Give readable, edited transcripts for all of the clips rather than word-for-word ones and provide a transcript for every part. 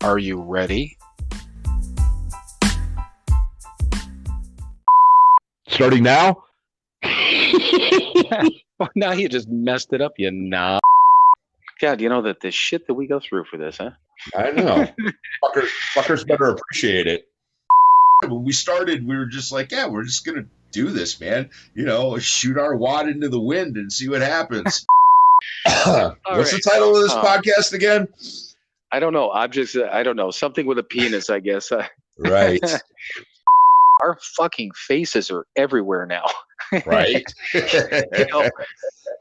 Are you ready? Starting now? Well, now you just messed it up, you knob. God, you know that the shit that we go through for this, huh? I know. Fuckers better appreciate it. When we started, we were just like, yeah, we're just going to do this, man. You know, shoot our wad into the wind and see what happens. What's the title of this podcast again? I don't know. Objects, I don't know. Something with a penis, I guess. Right. Our fucking faces are everywhere now. Right. You know,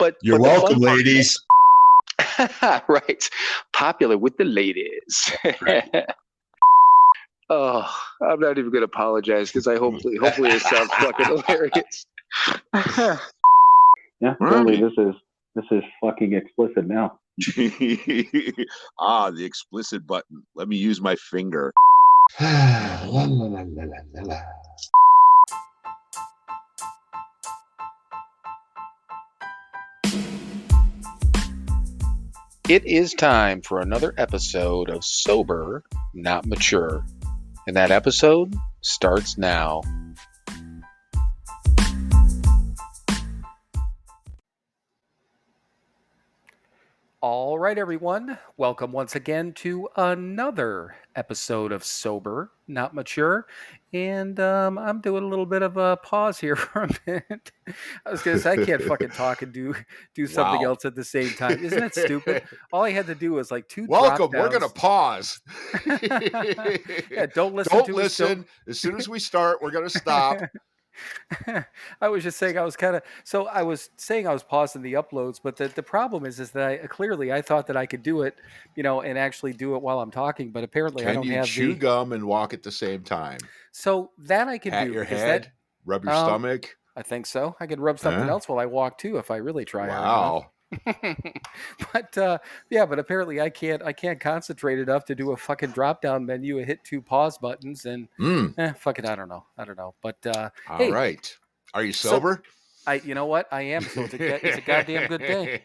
but You're welcome, ladies. Right. Popular with the ladies. Right. Oh, I'm not even going to apologize because hopefully it sounds fucking hilarious. Yeah, totally. This is fucking explicit now. The explicit button. Let me use my finger. It is time for another episode of Sober, Not Mature. And that episode starts now. All right, everyone. Welcome once again to another episode of Sober, Not Mature. And I'm doing a little bit of a pause here for a minute. I was going to say, I can't fucking talk and do something else at the same time. Isn't that stupid? All I had to do was like two Welcome. drop-downs. We're going to pause. Yeah, don't listen. Don't listen. As soon as we start, we're going to stop. I was just saying I was pausing the uploads, but the problem is that I thought that I could do it, and actually do it while I'm talking, but apparently I don't have chew gum and walk at the same time? So that I can Pat do. your head, rub your stomach. I think so. I could rub something else while I walk too if I really try hard enough. But but apparently I can't concentrate enough to do a fucking drop down menu and hit two pause buttons and fuck it, I don't know. But all right, are you sober? You know what, I am. So it's a goddamn good day.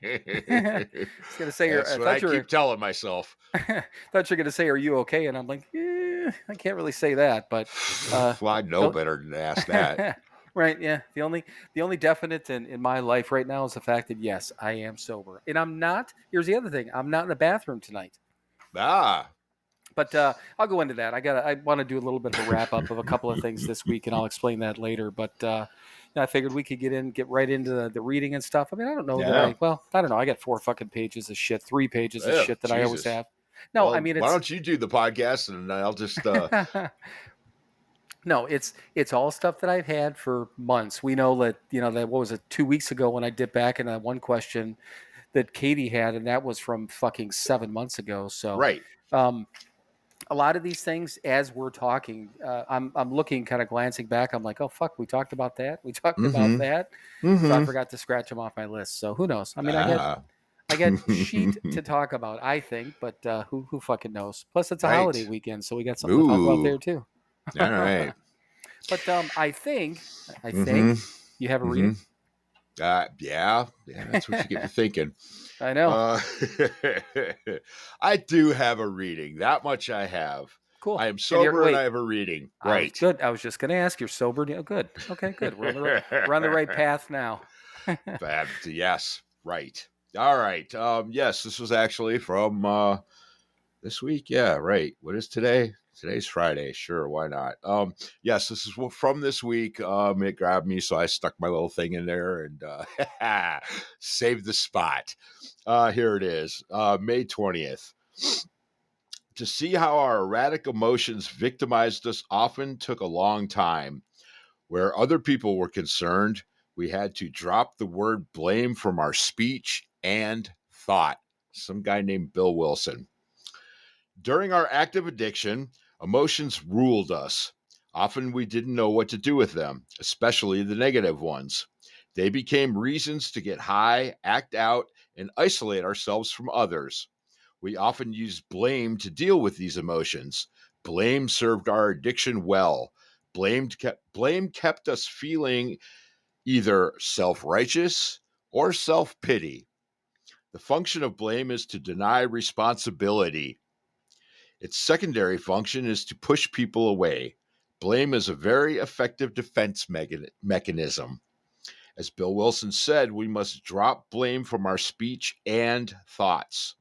I was gonna say, that's what I keep telling myself. I thought you're gonna say, are you okay? And I'm like, I can't really say that, but well, I know better than to ask that. Right, yeah. The only definite in my life right now is the fact that yes, I am sober. And I'm not, here's the other thing, I'm not in the bathroom tonight. But I'll go into that. I want to do a little bit of a wrap up of a couple of things this week, and I'll explain that later. But I figured we could get right into the reading and stuff. I mean, I don't know I don't know. I got 4 fucking pages of shit, 3 pages of shit that Jesus. I always have. No, I mean, why don't you do the podcast and I'll just No, it's all stuff that I've had for months. We know that, that what was it, 2 weeks ago when I dipped back in that one question that Katie had, and that was from fucking 7 months ago. So right. A lot of these things, as we're talking, I'm looking, kind of glancing back. I'm like, oh fuck, we talked about that. We talked about that. So I forgot to scratch them off my list. So who knows? I mean, I got shit to talk about, I think, but who fucking knows? Plus, it's a holiday weekend, so we got something to talk about there too. All right. But I think you have a reading. Yeah, that's what you get to thinking. I know. I do have a reading. That much I have. Cool. I am sober and I have a reading. Right. Good. I was just going to ask, you're sober? Oh, good. Okay, good. We're on the right path now. Yes. Right. All right. Yes, this was actually from this week. Yeah, right. What is today? Today's Friday. Sure, why not? Yes, this is from this week. It grabbed me, so I stuck my little thing in there and saved the spot. Here it is, May 20th. To see how our erratic emotions victimized us often took a long time. Where other people were concerned, we had to drop the word blame from our speech and thought. Some guy named Bill Wilson. During our active addiction, emotions ruled us. Often we didn't know what to do with them, especially the negative ones. They became reasons to get high, act out, and isolate ourselves from others. We often used blame to deal with these emotions. Blame served our addiction well. Blame kept us feeling either self-righteous or self-pity. The function of blame is to deny responsibility. Its secondary function is to push people away. Blame is a very effective defense mechanism. As Bill Wilson said, we must drop blame from our speech and thoughts.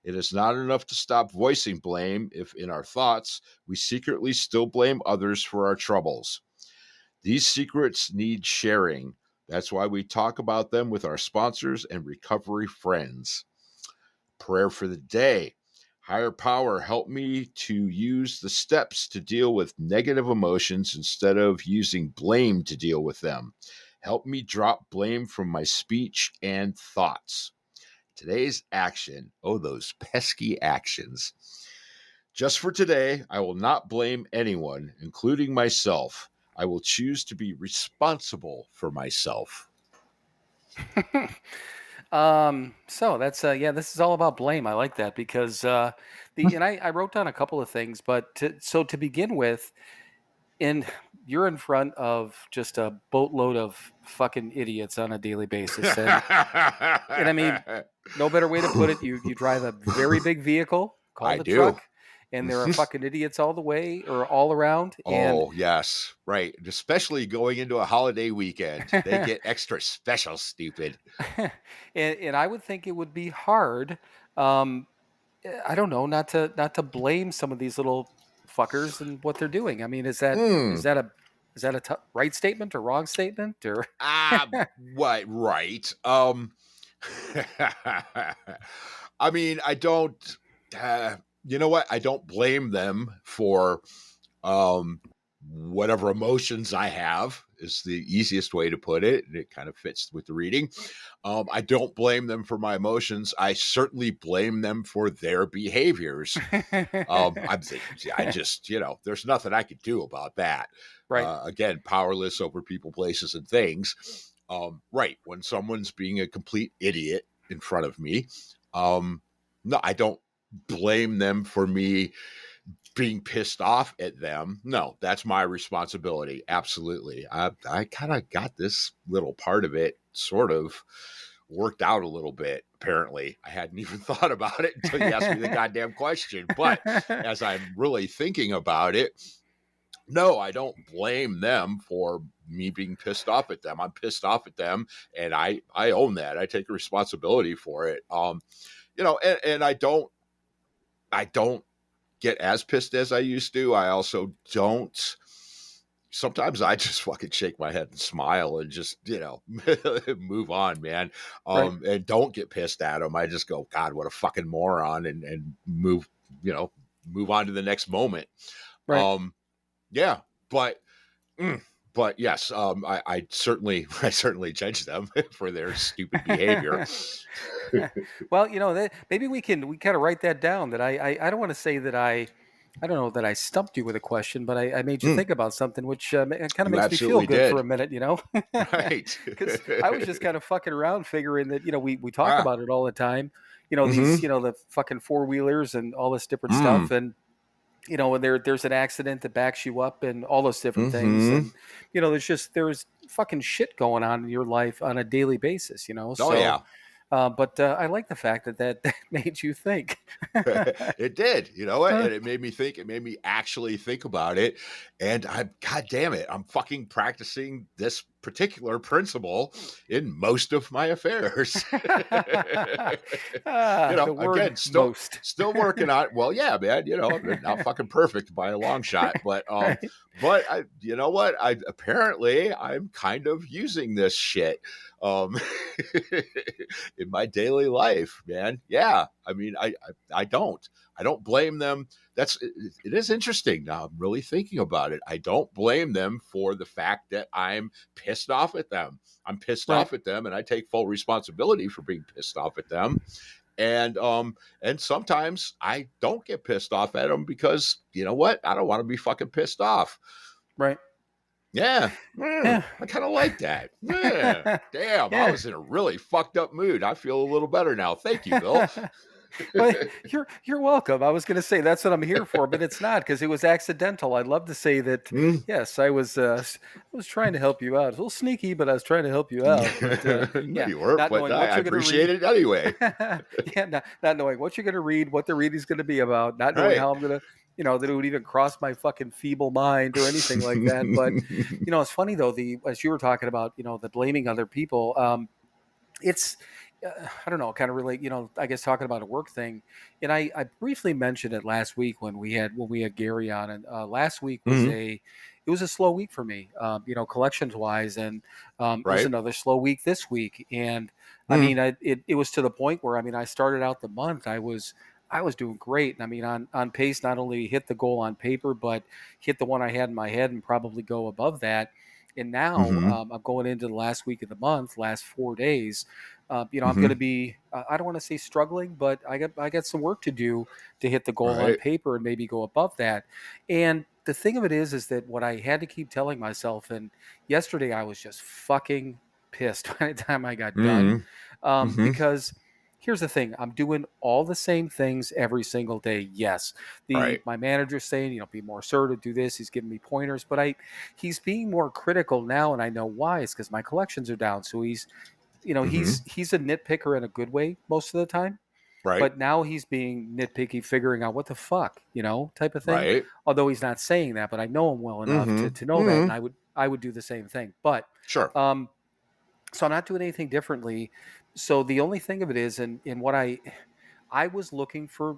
It is not enough to stop voicing blame if in our thoughts we secretly still blame others for our troubles. These secrets need sharing. That's why we talk about them with our sponsors and recovery friends. Prayer for the day. Higher power, help me to use the steps to deal with negative emotions instead of using blame to deal with them. Help me drop blame from my speech and thoughts. Today's action. Oh, those pesky actions. Just for today, I will not blame anyone, including myself. I will choose to be responsible for myself. So that's this is all about blame. I like that because I wrote down a couple of things, but to begin with, you're in front of just a boatload of fucking idiots on a daily basis, and I mean, no better way to put it. You drive a very big vehicle called a truck, and there are fucking idiots all the way or all around. Oh, yes. Right. Especially going into a holiday weekend. They get extra special stupid. and I would think it would be hard, I don't know, not to blame some of these little fuckers and what they're doing. I mean, is that a right statement or wrong statement or what right? I mean, I don't you know what? I don't blame them for whatever emotions I have is the easiest way to put it. And it kind of fits with the reading. I don't blame them for my emotions. I certainly blame them for their behaviors. I just, there's nothing I could do about that. Right. Again, powerless over people, places, and things. Right. When someone's being a complete idiot in front of me, no, I don't blame them for me being pissed off at them. No, that's my responsibility. Absolutely. I kind of got this little part of it sort of worked out a little bit. Apparently, I hadn't even thought about it until you asked me the goddamn question. But as I'm really thinking about it, no, I don't blame them for me being pissed off at them. I'm pissed off at them, and I own that. I take responsibility for it. And I don't get as pissed as I used to. I also don't. Sometimes I just fucking shake my head and smile and just, move on, man. And don't get pissed at them. I just go, God, what a fucking moron, and move on to the next moment. Right. Yeah, but yes, I certainly judge them for their stupid behavior. Well, maybe we kind of write that down. That I don't want to say that I don't know that I stumped you with a question, but I made you think about something, which kind of makes me feel good for a minute, Right? Because I was just kind of fucking around, figuring that we talk about it all the time. These the fucking four-wheelers and all this different stuff, and when there's an accident that backs you up and all those different things, and there's fucking shit going on in your life on a daily basis, Oh yeah. But I like the fact that made you think. It did, and it made me think. It made me actually think about it. And God damn it, I'm fucking practicing this particular principle in most of my affairs. Again, still working on it. Well, yeah, man, I'm not fucking perfect by a long shot, but you know what? I'm kind of using this shit in my daily life, man. Yeah. I mean, I don't blame them. It is interesting. Now I'm really thinking about it. I don't blame them for the fact that I'm pissed off at them. I'm pissed off at them, and I take full responsibility for being pissed off at them. And sometimes I don't get pissed off at them because you know what? I don't want to be fucking pissed off. Right. Yeah. I kind of like that. Yeah. Damn. Yeah. I was in a really fucked up mood. I feel a little better now. Thank you, Bill. Well, you're welcome. I was going to say that's what I'm here for, but it's not because it was accidental. I'd love to say that yes, I was trying to help you out. It's a little sneaky, but I was trying to help you out. But No, yeah, you weren't, not but knowing what I you're going to appreciate read. it anyway. Yeah, not knowing what you're going to read, what the reading's going to be about, not knowing Right. how I'm going to, that it would even cross my fucking feeble mind or anything like that. But it's funny though. As you were talking about, the blaming other people. It's I don't know, kind of relate, I guess talking about a work thing, and I briefly mentioned it last week when we had Gary on, and last week was Mhm. a slow week for me, collections wise, and it was Right. another slow week this week, and I Mhm. mean, it was to the point where I mean, I started out the month, I was doing great, and I mean, on pace, not only hit the goal on paper, but hit the one I had in my head, and probably go above that. And now Mhm. I'm going into the last week of the month, last 4 days. I'm going to Mhm. be, I don't want to say struggling, but I got some work to do to hit the goal on Right. paper and maybe go above that. And the thing of it is that what I had to keep telling myself, and yesterday I was just fucking pissed by the time I got done, Mhm. Mhm. because here's the thing: I'm doing all the same things every single day. Yes, the Right. my manager's saying, be more assertive, do this. He's giving me pointers, but he's being more critical now, and I know why. It's because my collections are down. So he's Mhm. he's a nitpicker in a good way most of the time, Right. but now he's being nitpicky, figuring out what the fuck, type of thing. Right. Although he's not saying that, but I know him well enough to Mhm. to know that, and Mhm. I would do the same thing. But Sure. um, so I'm not doing anything differently. So the only thing of it is, in what I was looking for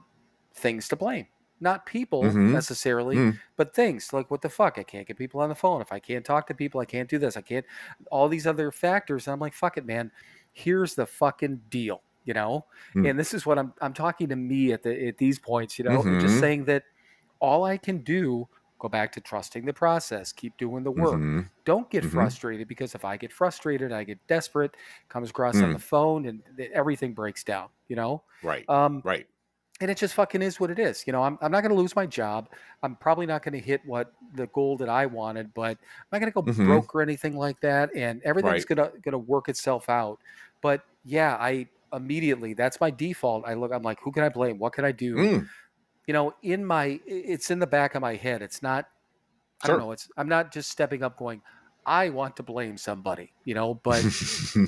things to blame, not people Mhm. necessarily, Mhm. but things like what the fuck? I can't get people on the phone. If I can't talk to people, I can't do this. I can't, all these other factors. And I'm like, fuck it, man. Here's the fucking deal, Mhm. And this is what I'm talking to me at these points, and just Mhm. saying that all I can do, go back to trusting the process, keep doing the work. Mhm. Don't get Mhm. frustrated, because if I get frustrated, I get desperate, comes across on the Mm. phone, and everything breaks down. Right. Um, Right. and it just fucking is what it is. I'm not going to lose my job. I'm probably not going to hit what the goal that I wanted, but I'm not going to go Mhm. broke or anything like that. And everything's Right. gonna work itself out. But yeah, I immediately, that's my default. I'm like, who can I blame? What can I do? Mm. It's in the back of my head. It's not, I don't Sure. know. I'm not just stepping up going, I want to blame somebody, but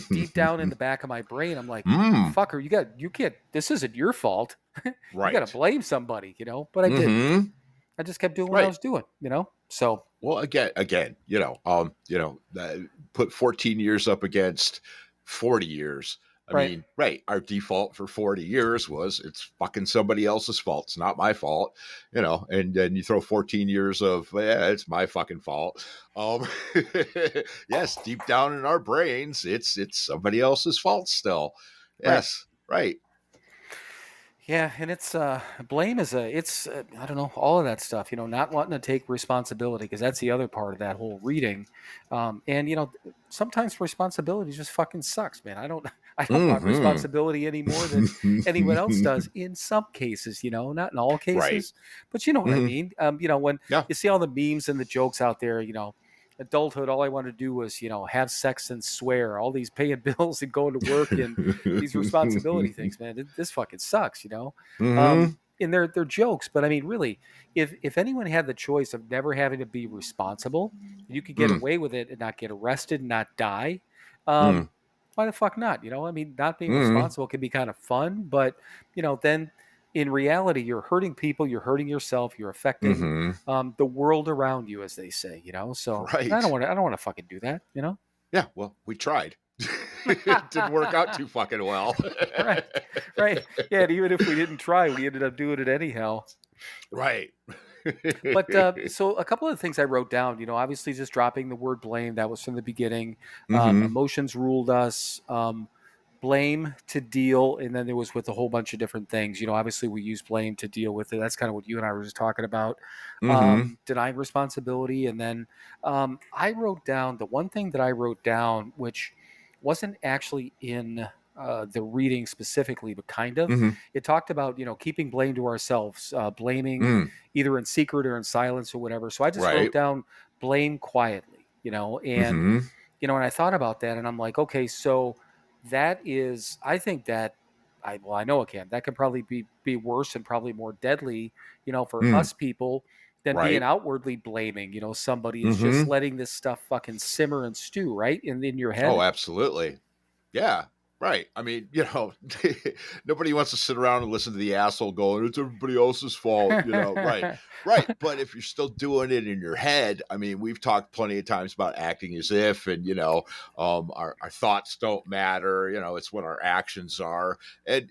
deep down in the back of my brain, I'm like, Mm. fucker, you can't, this isn't your fault. You got to Right. blame somebody, but I didn't. Mhm. I just kept doing what I Right. was doing. So, Well, again, put 14 years up against 40 years. I right. mean, right. Our default for 40 years was it's fucking somebody else's fault. It's not my fault, and then you throw 14 years of, yeah, it's my fucking fault. Um, yes, deep down in our brains, it's somebody else's fault still. Right. Yes. Right. Yeah, and it's blame is I don't know, all of that stuff, not wanting to take responsibility, because that's the other part of that whole reading. And sometimes responsibility just fucking sucks, man. I don't want Mm-hmm. responsibility any more than anyone else does in some cases, not in all Right. cases, but you know what I Mm-hmm. mean. When Yeah. you see all the memes and the jokes out there, adulthood, all I want to do was, have sex and swear, all these paying bills and going to work, and these responsibility things, man. This fucking sucks. Mm-hmm. And they're jokes, but I mean, really, if anyone had the choice of never having to be responsible, and you could get Mm, away with it and not get arrested and not die, mm, why the fuck not? I mean, not being mm, responsible can be kind of fun, but then in reality, you're hurting people, you're hurting yourself, you're affecting mm-hmm. the world around you, as they say. So Right. I don't want to fucking do that. Yeah. Well, we tried. It didn't work out too fucking well. Right, right. Yeah, and even if we didn't try, we ended up doing it anyhow. Right. But so a couple of things I wrote down, obviously just dropping the word blame. That was from the beginning. Mm-hmm. Emotions ruled us. Blame to deal, and then there was with a whole bunch of different things. Obviously we use blame to deal with it. That's kind of what you and I were just talking about. Mm-hmm. Denying responsibility, and then I wrote down the one thing that I wrote down, which wasn't actually in the reading specifically, but kind of. Mm-hmm. It talked about keeping blame to ourselves, blaming Mm. either in secret or in silence or whatever. So I just wrote Right. down blame quietly, and Mm-hmm. and I thought about that, and I'm like, okay, so that is, I think that I know it can. That could probably be worse and probably more deadly, for Mm, us people than being right. outwardly blaming. Somebody is just Mm-hmm. letting this stuff fucking simmer and stew, right? In your head. Oh, absolutely. Yeah. Right. I mean, nobody wants to sit around and listen to the asshole going, it's everybody else's fault, right. Right. But if you're still doing it in your head, I mean, we've talked plenty of times about acting as if, and, our thoughts don't matter, it's what our actions are. And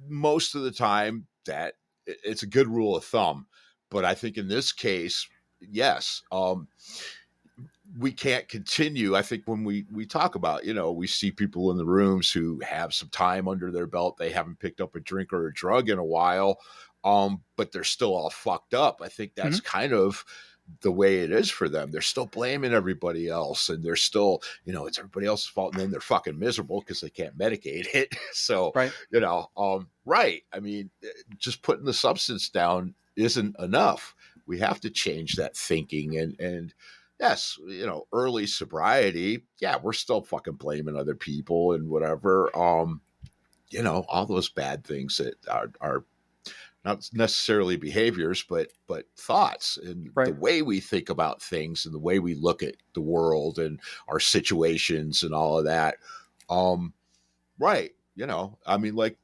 most of the time that it's a good rule of thumb. But I think in this case, yes, we can't continue. I think when we talk about, we see people in the rooms who have some time under their belt, they haven't picked up a drink or a drug in a while, but they're still all fucked up. I think that's kind of the way it is for them. They're still blaming everybody else, and they're still, it's everybody else's fault, and then they're fucking miserable because they can't medicate it. So, Right. Right. I mean, just putting the substance down isn't enough. We have to change that thinking, and yes, early sobriety, yeah, we're still fucking blaming other people and whatever. All those bad things that are not necessarily behaviors, but thoughts, and Right. the way we think about things and the way we look at the world and our situations and all of that. Right. I mean, like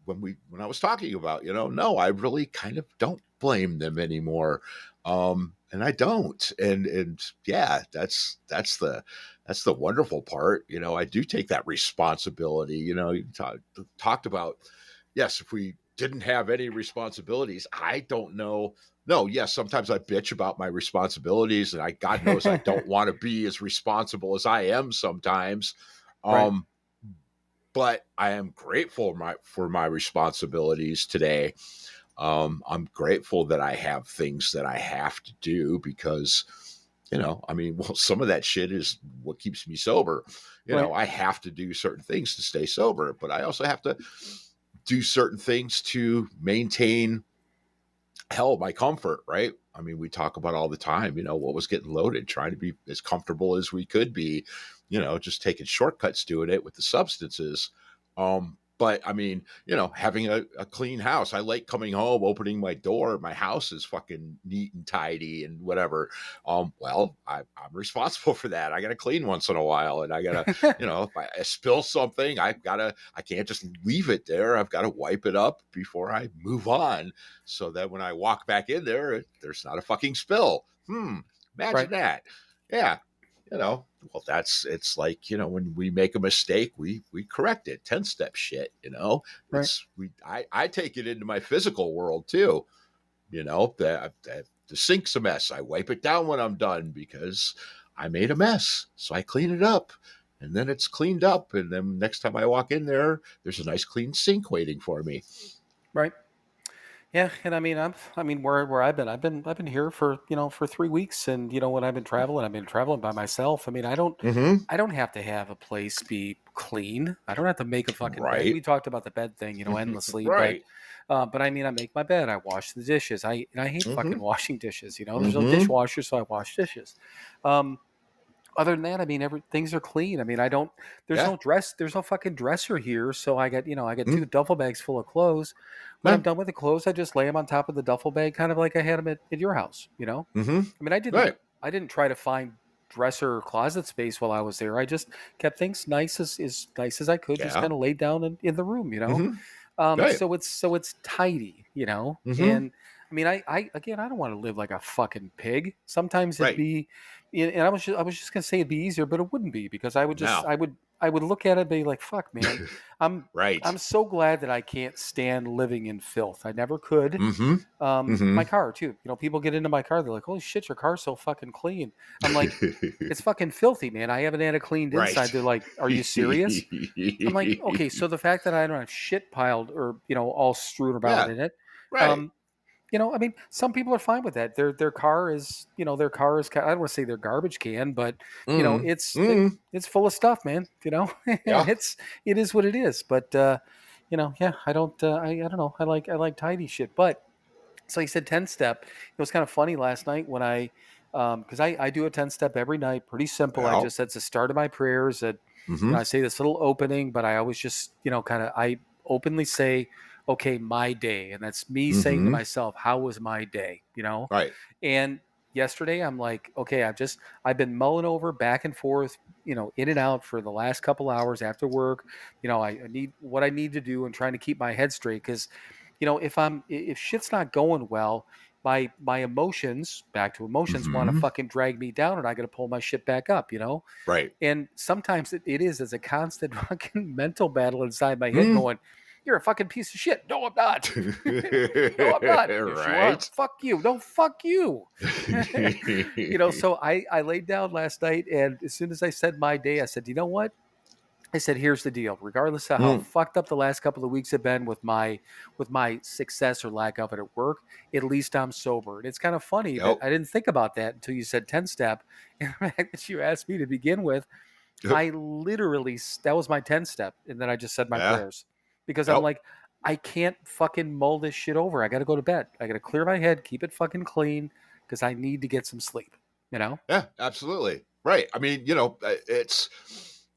when I was talking about, no, I really kind of don't blame them anymore. And I don't. And yeah, that's the wonderful part. I do take that responsibility. You talked about, yes, if we didn't have any responsibilities, I don't know. No, yes, sometimes I bitch about my responsibilities, and God knows I don't want to be as responsible as I am sometimes. Right. But I am grateful for my responsibilities today. I'm grateful that I have things that I have to do because, some of that shit is what keeps me sober. I have to do certain things to stay sober, but I also have to do certain things to maintain my comfort, right? I mean, we talk about all the time, what was getting loaded, trying to be as comfortable as we could be, just taking shortcuts doing it with the substances. But I mean, having a clean house. I like coming home, opening my door. My house is fucking neat and tidy and whatever. Well, I'm responsible for that. I got to clean once in a while, and I got to, if I spill something, I can't just leave it there. I've got to wipe it up before I move on, so that when I walk back in there, there's not a fucking spill. Imagine that. Yeah. Well, it's like, when we make a mistake, we correct it. 10-step shit, I take it into my physical world too. The sink's a mess. I wipe it down when I'm done because I made a mess. So I clean it up, and then it's cleaned up. And then next time I walk in there, there's a nice clean sink waiting for me. Right. Yeah, and I mean, where I've been here for 3 weeks, and when I've been traveling by myself. I mean, I don't have to have a place be clean. I don't have to make a fucking bed. We talked about the bed thing, endlessly, right. But I mean, I make my bed. I wash the dishes. I hate fucking washing dishes. There's no dishwasher, so I wash dishes. Other than that, I mean, things are clean. I mean, there's no fucking dresser here, so I got 2 duffel bags full of clothes. When I'm done with the clothes, I just lay them on top of the duffel bag, kind of like I had them at your house. I mean, I didn't try to find dresser or closet space while I was there. I just kept things nice as nice as I could, just kind of laid down in the room. So it's tidy. And I mean, I don't want to live like a fucking pig. Sometimes it'd be, and I was just gonna say it'd be easier, but it wouldn't be, because I would look at it and be like, fuck, man, I'm so glad that I can't stand living in filth. I never could. My car too. People get into my car, they're like, holy shit, your car's so fucking clean. I'm like, it's fucking filthy, man. I haven't had it cleaned inside. They're like, are you serious? I'm like, okay, so the fact that I don't have shit piled or all strewn about in it, I mean, some people are fine with that. Their car is, I don't want to say their garbage can, but it's full of stuff, man. And it is what it is. But I don't know. I like tidy shit. But so he said 10-step. It was kind of funny last night when because I do a 10-step every night, pretty simple. That's the start of my prayers. That I say this little opening, but I always just kind of openly say, okay, my day. And that's me saying to myself, how was my day? Right. And yesterday I'm like, okay, I've been mulling over back and forth, in and out for the last couple hours after work. I need what I need to do and trying to keep my head straight. Cause if shit's not going well, my emotions, back to emotions, want to fucking drag me down, and I got to pull my shit back up, Right. And sometimes it is as a constant fucking mental battle inside my head going, you're a fucking piece of shit. No, I'm not. No, I'm not. Yes, you are. Right. Fuck you. No, fuck you. So I laid down last night, and as soon as I said my day, I said, you know what? I said, here's the deal. Regardless of how fucked up the last couple of weeks have been with my success or lack of it at work, at least I'm sober. And it's kind of funny that Yep. I didn't think about that until you said 10-step. And the fact that you asked me to begin with, I literally, that was my 10-step. And then I just said my prayers because I'm like, I can't fucking mull this shit over. I got to go to bed. I got to clear my head, keep it fucking clean because I need to get some sleep, Yeah, absolutely. Right. I mean,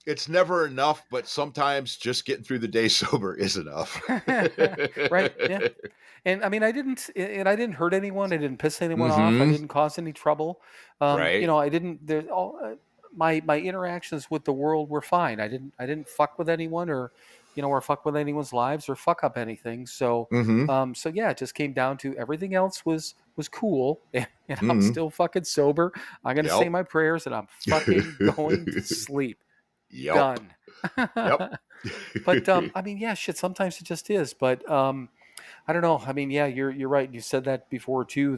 it's never enough, but sometimes just getting through the day sober is enough. Right. Yeah. And I mean, I didn't hurt anyone. I didn't piss anyone off. I didn't cause any trouble. Right. I didn't, my interactions with the world were fine. I didn't fuck with anyone or fuck with anyone's lives or fuck up anything. So, so yeah, it just came down to everything else was cool. And I'm still fucking sober. I'm going to say my prayers and I'm fucking going to sleep. Done. Yep. But I mean, yeah, shit. Sometimes it just is. But I don't know. I mean, yeah, you're right. You said that before too.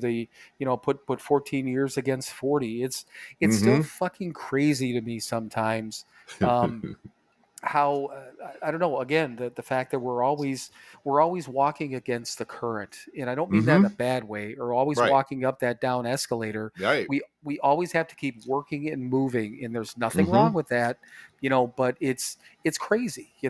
Put 14 years against 40. It's still fucking crazy to me sometimes. How I don't know. Again, the fact that we're always walking against the current, and I don't mean that in a bad way, or always walking up that down escalator. Right. We always have to keep working and moving, and there's nothing wrong with that, But it's crazy, I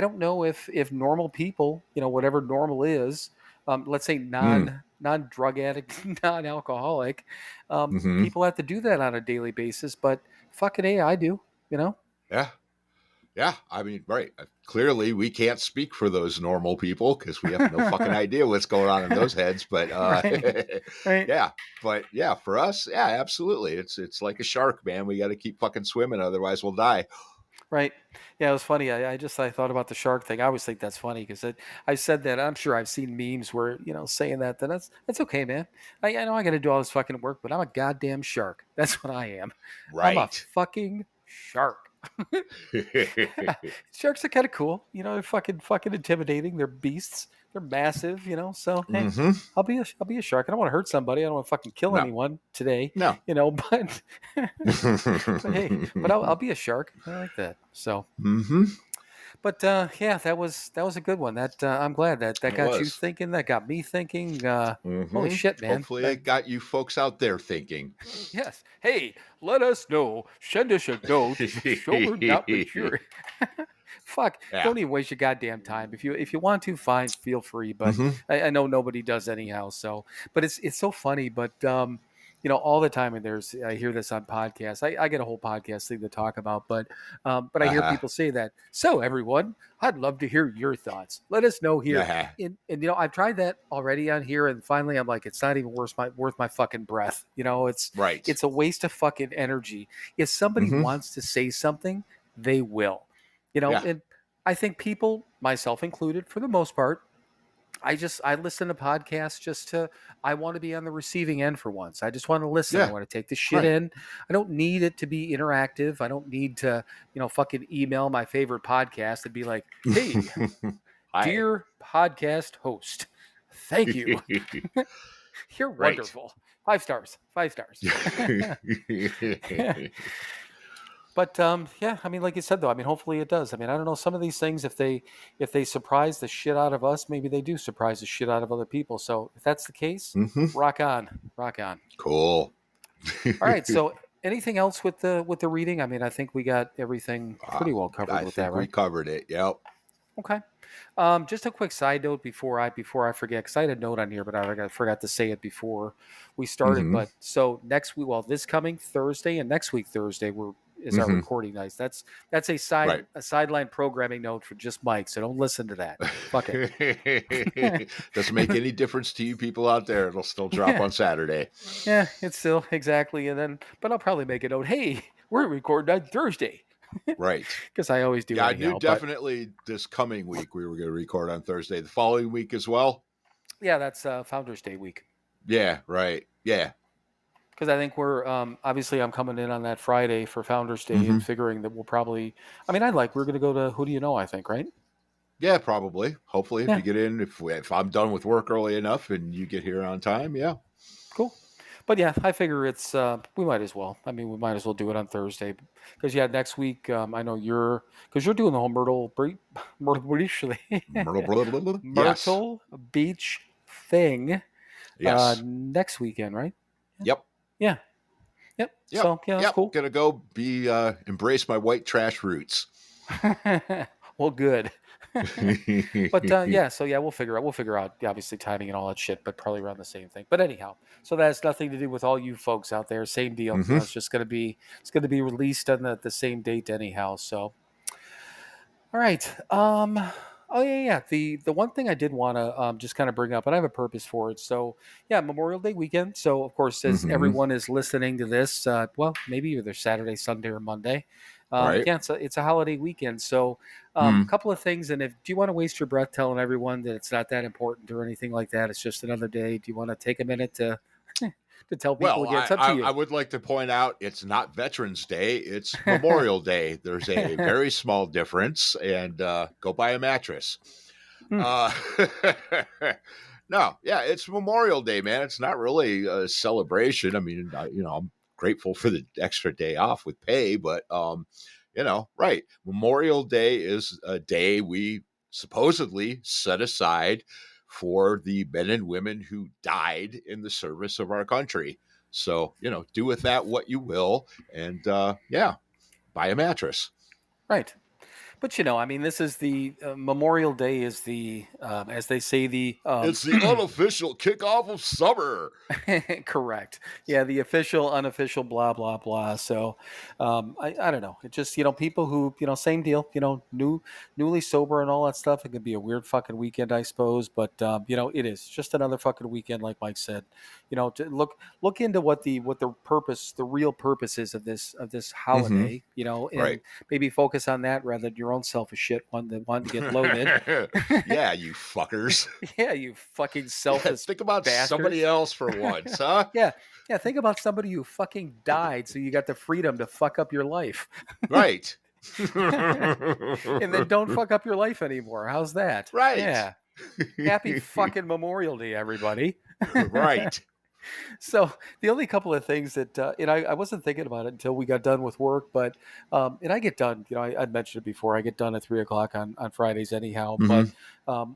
don't know if normal people, whatever normal is, let's say non drug addict, non-alcoholic, people have to do that on a daily basis. But fucking A, I do, Yeah. Yeah, I mean, right. Clearly, we can't speak for those normal people because we have no fucking idea what's going on in those heads. But right. yeah, but yeah, for us, yeah, absolutely. It's like a shark, man. We got to keep fucking swimming, otherwise we'll die. Right. Yeah, it was funny. I thought about the shark thing. I always think that's funny because I said that. I'm sure I've seen memes where saying that's okay, man. I know I got to do all this fucking work, but I'm a goddamn shark. That's what I am. Right. I'm a fucking shark. Sharks are kind of cool, they're fucking intimidating. They're beasts. They're massive, So hey, I'll be a shark. I don't want to hurt somebody. I don't want to fucking kill anyone today. No. But hey, but I'll be a shark. I like that. So. But yeah, that was a good one. That I'm glad that got you thinking. That got me thinking. Holy shit, man! Hopefully, it got you folks out there thinking. Yes. Hey, let us know. Send us a note. SoberNotMature. Fuck! Yeah. Don't even waste your goddamn time. If you want to, fine, feel free. But I know nobody does anyhow. So, but it's so funny. But all the time, and I hear this on podcasts. I get a whole podcast thing to talk about, but I hear people say that. So everyone, I'd love to hear your thoughts. Let us know here. And I've tried that already on here, and finally I'm like, it's not even worth my fucking breath. It's right. It's a waste of fucking energy. If somebody wants to say something, they will. And I think people, myself included, for the most part, I listen to podcasts I want to be on the receiving end for once. I just want to listen. I want to take the shit in. I don't need it to be interactive. I don't need to, fucking email my favorite podcast and be like, hey, dear podcast host, thank you. You're wonderful. 5 stars. 5 stars. But yeah, I mean, like you said, though, I mean, hopefully it does. I mean, I don't know. Some of these things, if they surprise the shit out of us, maybe they do surprise the shit out of other people. So if that's the case, rock on. Cool. All right. So anything else with the reading? I mean, I think we got everything pretty well covered with that, right? We covered it. Yep. Okay. Just a quick side note before I forget, because I had a note on here, but I forgot to say it before we started. But so next week, this coming Thursday and next week Thursday, we're is our recording nights. That's a Right. sideline programming note for just Mike. So don't listen to that. Fuck it. Doesn't make any difference to you people out there. It'll still drop on Saturday. Yeah, it's still exactly. And then, but I'll probably make a note. Hey, we're recording on Thursday. Right. Because I always do. Yeah, anyhow, I knew definitely this coming week we were going to record on Thursday. The following week as well. Yeah, that's Founders Day week. Yeah, right. Yeah. Because I think we're obviously I'm coming in on that Friday for Founders Day and figuring that we'll probably. I mean, we're going to go to Who Do You Know? I think, right? Yeah, probably. Hopefully, if you get in, if I'm done with work early enough and you get here on time, yeah. Cool. But yeah, I figure it's we might as well. I mean, we might as well do it on Thursday because next week I know you're doing the whole Myrtle Beach thing. Yes. Next weekend, right? Yep. Yeah. Yep. So yeah, that's cool. Gonna go be embrace my white trash roots. Well, good. But so we'll figure out obviously timing and all that shit, but probably around the same thing. But anyhow, so that has nothing to do with all you folks out there. Same deal. You know, it's just gonna be released on the same date anyhow. So all right. Oh yeah. The one thing I did want to just kind of bring up, and I have a purpose for it. So yeah, Memorial Day weekend. So of course, as everyone is listening to this, well, maybe either Saturday, Sunday, or Monday. Right. Yeah, it's a holiday weekend. So a couple of things. And do you want to waste your breath telling everyone that it's not that important or anything like that? It's just another day. Do you want to take a minute to tell people again? It's up to you. I would like to point out it's not Veterans Day, it's Memorial Day. There's a very small difference, and go buy a mattress. No, yeah, it's Memorial Day, man. It's not really a celebration. I mean, I'm grateful for the extra day off with pay, but right. Memorial Day is a day we supposedly set aside for the men and women who died in the service of our country. So, do with that what you will. And buy a mattress. Right. But I mean, this is the Memorial Day is the, as they say, it's the unofficial kickoff of summer. Correct. Yeah, the official, unofficial, blah blah blah. So, I don't know. It just people who same deal. Newly sober and all that stuff. It could be a weird fucking weekend, I suppose. But it is just another fucking weekend, like Mike said. To look into what the purpose, the real purpose is of this holiday. And maybe focus on that rather than your own selfish shit, one that wanted to get loaded. Yeah, you fuckers. Yeah, you fucking selfish. Think about bastards. Somebody else for once, huh? Yeah. Think about somebody who fucking died, so you got the freedom to fuck up your life. Right. And then don't fuck up your life anymore. How's that? Right. Yeah. Happy fucking Memorial Day, everybody. Right. So the only couple of things that, I wasn't thinking about it until we got done with work, but, and I get done, I'd mentioned it before, I get done at 3:00 on Fridays anyhow. But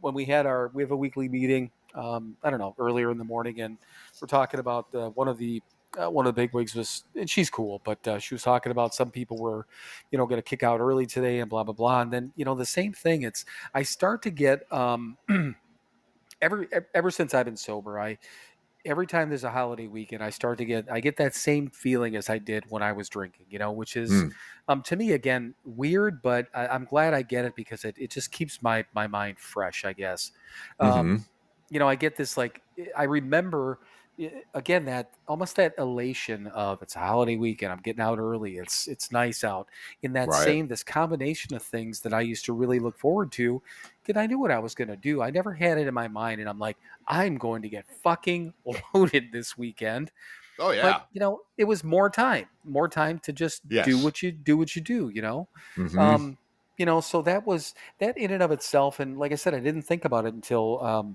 when we have a weekly meeting, I don't know, earlier in the morning, and we're talking about one of the bigwigs was, and she's cool, but she was talking about some people were, going to kick out early today and blah, blah, blah. And then, the same thing, I start to get, ever since I've been sober, every time there's a holiday weekend, I get that same feeling as I did when I was drinking, which is, to me, again, weird, but I'm glad I get it because it just keeps my mind fresh, I guess. I get this, I remember, again, that almost that elation of it's a holiday weekend, I'm getting out early, it's nice out, in that this combination of things that I used to really look forward to, because I knew what I was going to do. I never had it in my mind, and I'm like, I'm going to get fucking loaded this weekend. Oh yeah. But it was more time to just do what you do. So that in and of itself, and like I said, I didn't think about it until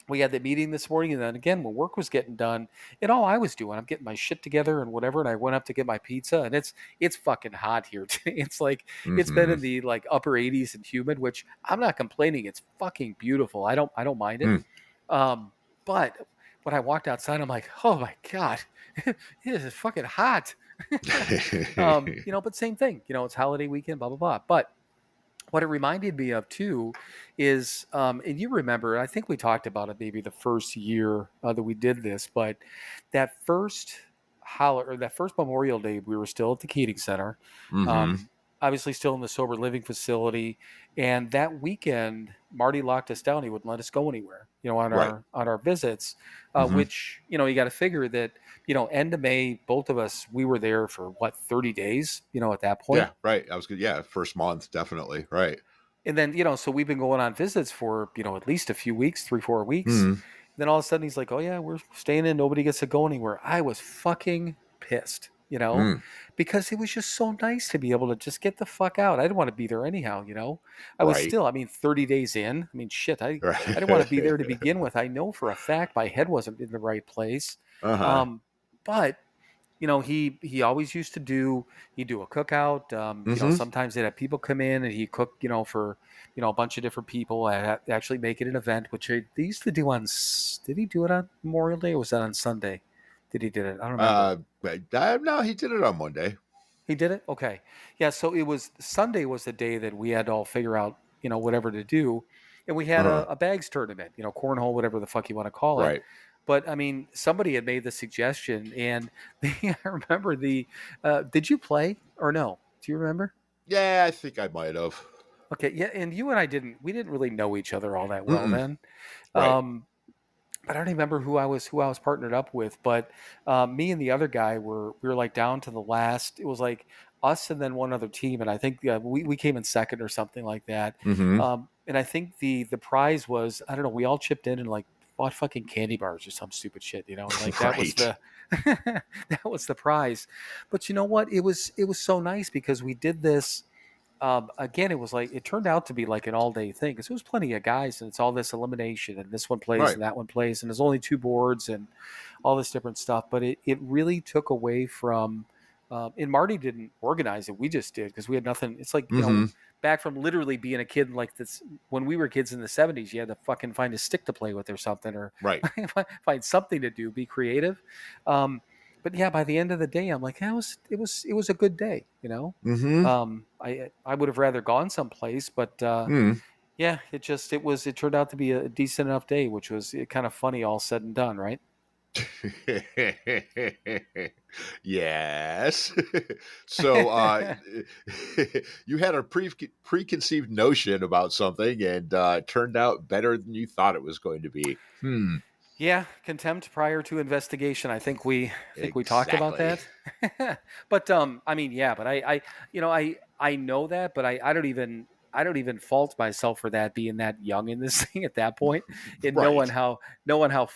we had the meeting this morning, and then again when work was getting done, and all I was doing, I'm getting my shit together and whatever, and I went up to get my pizza, and it's fucking hot here. It's like it's been in the upper 80s and humid, which I'm not complaining. It's fucking beautiful. I don't mind it. But when I walked outside, I'm like, oh my god, it is fucking hot. But same thing. It's holiday weekend, blah blah blah. But what it reminded me of too is, and you remember, I think we talked about it maybe the first year that we did this, but that first that first Memorial Day, we were still at the Keating Center, Mm-hmm. obviously still in the sober living facility. And that weekend, Marty locked us down. He wouldn't let us go anywhere, on Right. our visits, Mm-hmm. which, you got to figure that, end of May, both of us, we were there for 30 days, at that point. Yeah, right. I was good. Yeah, first month, definitely. Right. And then, so we've been going on visits for, at least a few weeks, 3-4 weeks. Mm-hmm. Then all of a sudden he's like, "Oh yeah, we're staying in. Nobody gets to go anywhere." I was fucking pissed, because it was just so nice to be able to just get the fuck out. I didn't want to be there anyhow, I was Right. still, 30 days in. I mean, shit, I didn't want to be there to Right. begin with. I know for a fact my head wasn't in the right place. Uh-huh. But he always used to he'd do a cookout. Mm-hmm. Sometimes they'd have people come in and he'd cook, for, a bunch of different people. I actually make it an event, which they used to do did he do it on Memorial Day or was that on Sunday? Did he did it? I don't remember. No, he did it on Monday. He did it? Okay. Yeah, so it was Sunday was the day that we had to all figure out, whatever to do. And we had Uh-huh. a bags tournament, cornhole, whatever the fuck you want to call it. Right. But I mean, somebody had made the suggestion, and I remember did you play or no? Do you remember? Yeah, I think I might have. Okay, yeah, and you and I we didn't really know each other all that well Mm-mm. then. Right. I don't remember who I was partnered up with, but me and the other guy we were like down to the last. It was like us and then one other team, and I think we came in second or something like that. Mm-hmm. And I think the prize was, I don't know. We all chipped in and like bought fucking candy bars or some stupid shit, and like that was Right. that was the prize. But you know what? It was so nice because we did this. Again, it was like it turned out to be like an all-day thing because there was plenty of guys, and it's all this elimination, and this one plays, Right. and that one plays, and there's only two boards, and all this different stuff. But it really took away from, and Marty didn't organize it; we just did because we had nothing. It's like Mm-hmm. back from literally being a kid like this when we were kids in the '70s, you had to fucking find a stick to play with or something, or Right. find something to do, be creative. But yeah, by the end of the day, I'm like, it was a good day. Mm-hmm. I would have rather gone someplace, but Mm. yeah, it turned out to be a decent enough day, which was kind of funny, all said and done, right? Yes. So you had a preconceived notion about something and it turned out better than you thought it was going to be. Yeah, contempt prior to investigation. I think we talked about Exactly. that. But I mean, yeah, but I know that, but I don't even fault myself for that being that young in this thing at that point and knowing Right. how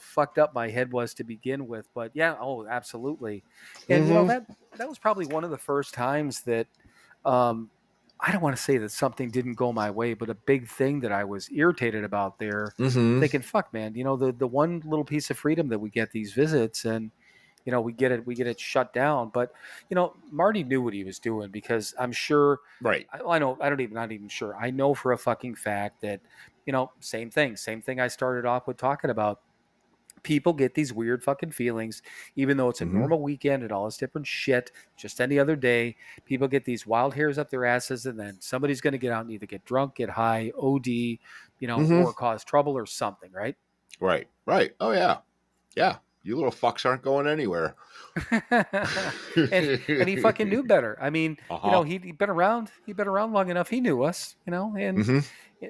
fucked up my head was to begin with. But yeah, oh, absolutely. And Mm-hmm. that was probably one of the first times that um I don't want to say that something didn't go my way, but a big thing that I was irritated about there, Mm-hmm. thinking, fuck man, the one little piece of freedom that we get these visits and we get it shut down. But Marty knew what he was doing because I'm sure Right. I know I don't even not even sure. I know for a fucking fact that, same thing I started off with talking about. People get these weird fucking feelings, even though it's a Mm-hmm. normal weekend and all this different shit, just any other day. People get these wild hairs up their asses, and then somebody's going to get out and either get drunk, get high, OD, Mm-hmm. or cause trouble or something, right? Right. Right. Oh yeah. Yeah. You little fucks aren't going anywhere. and he fucking knew better. I mean, Uh-huh. he'd been around. He'd been around long enough. He knew us, and Mm-hmm.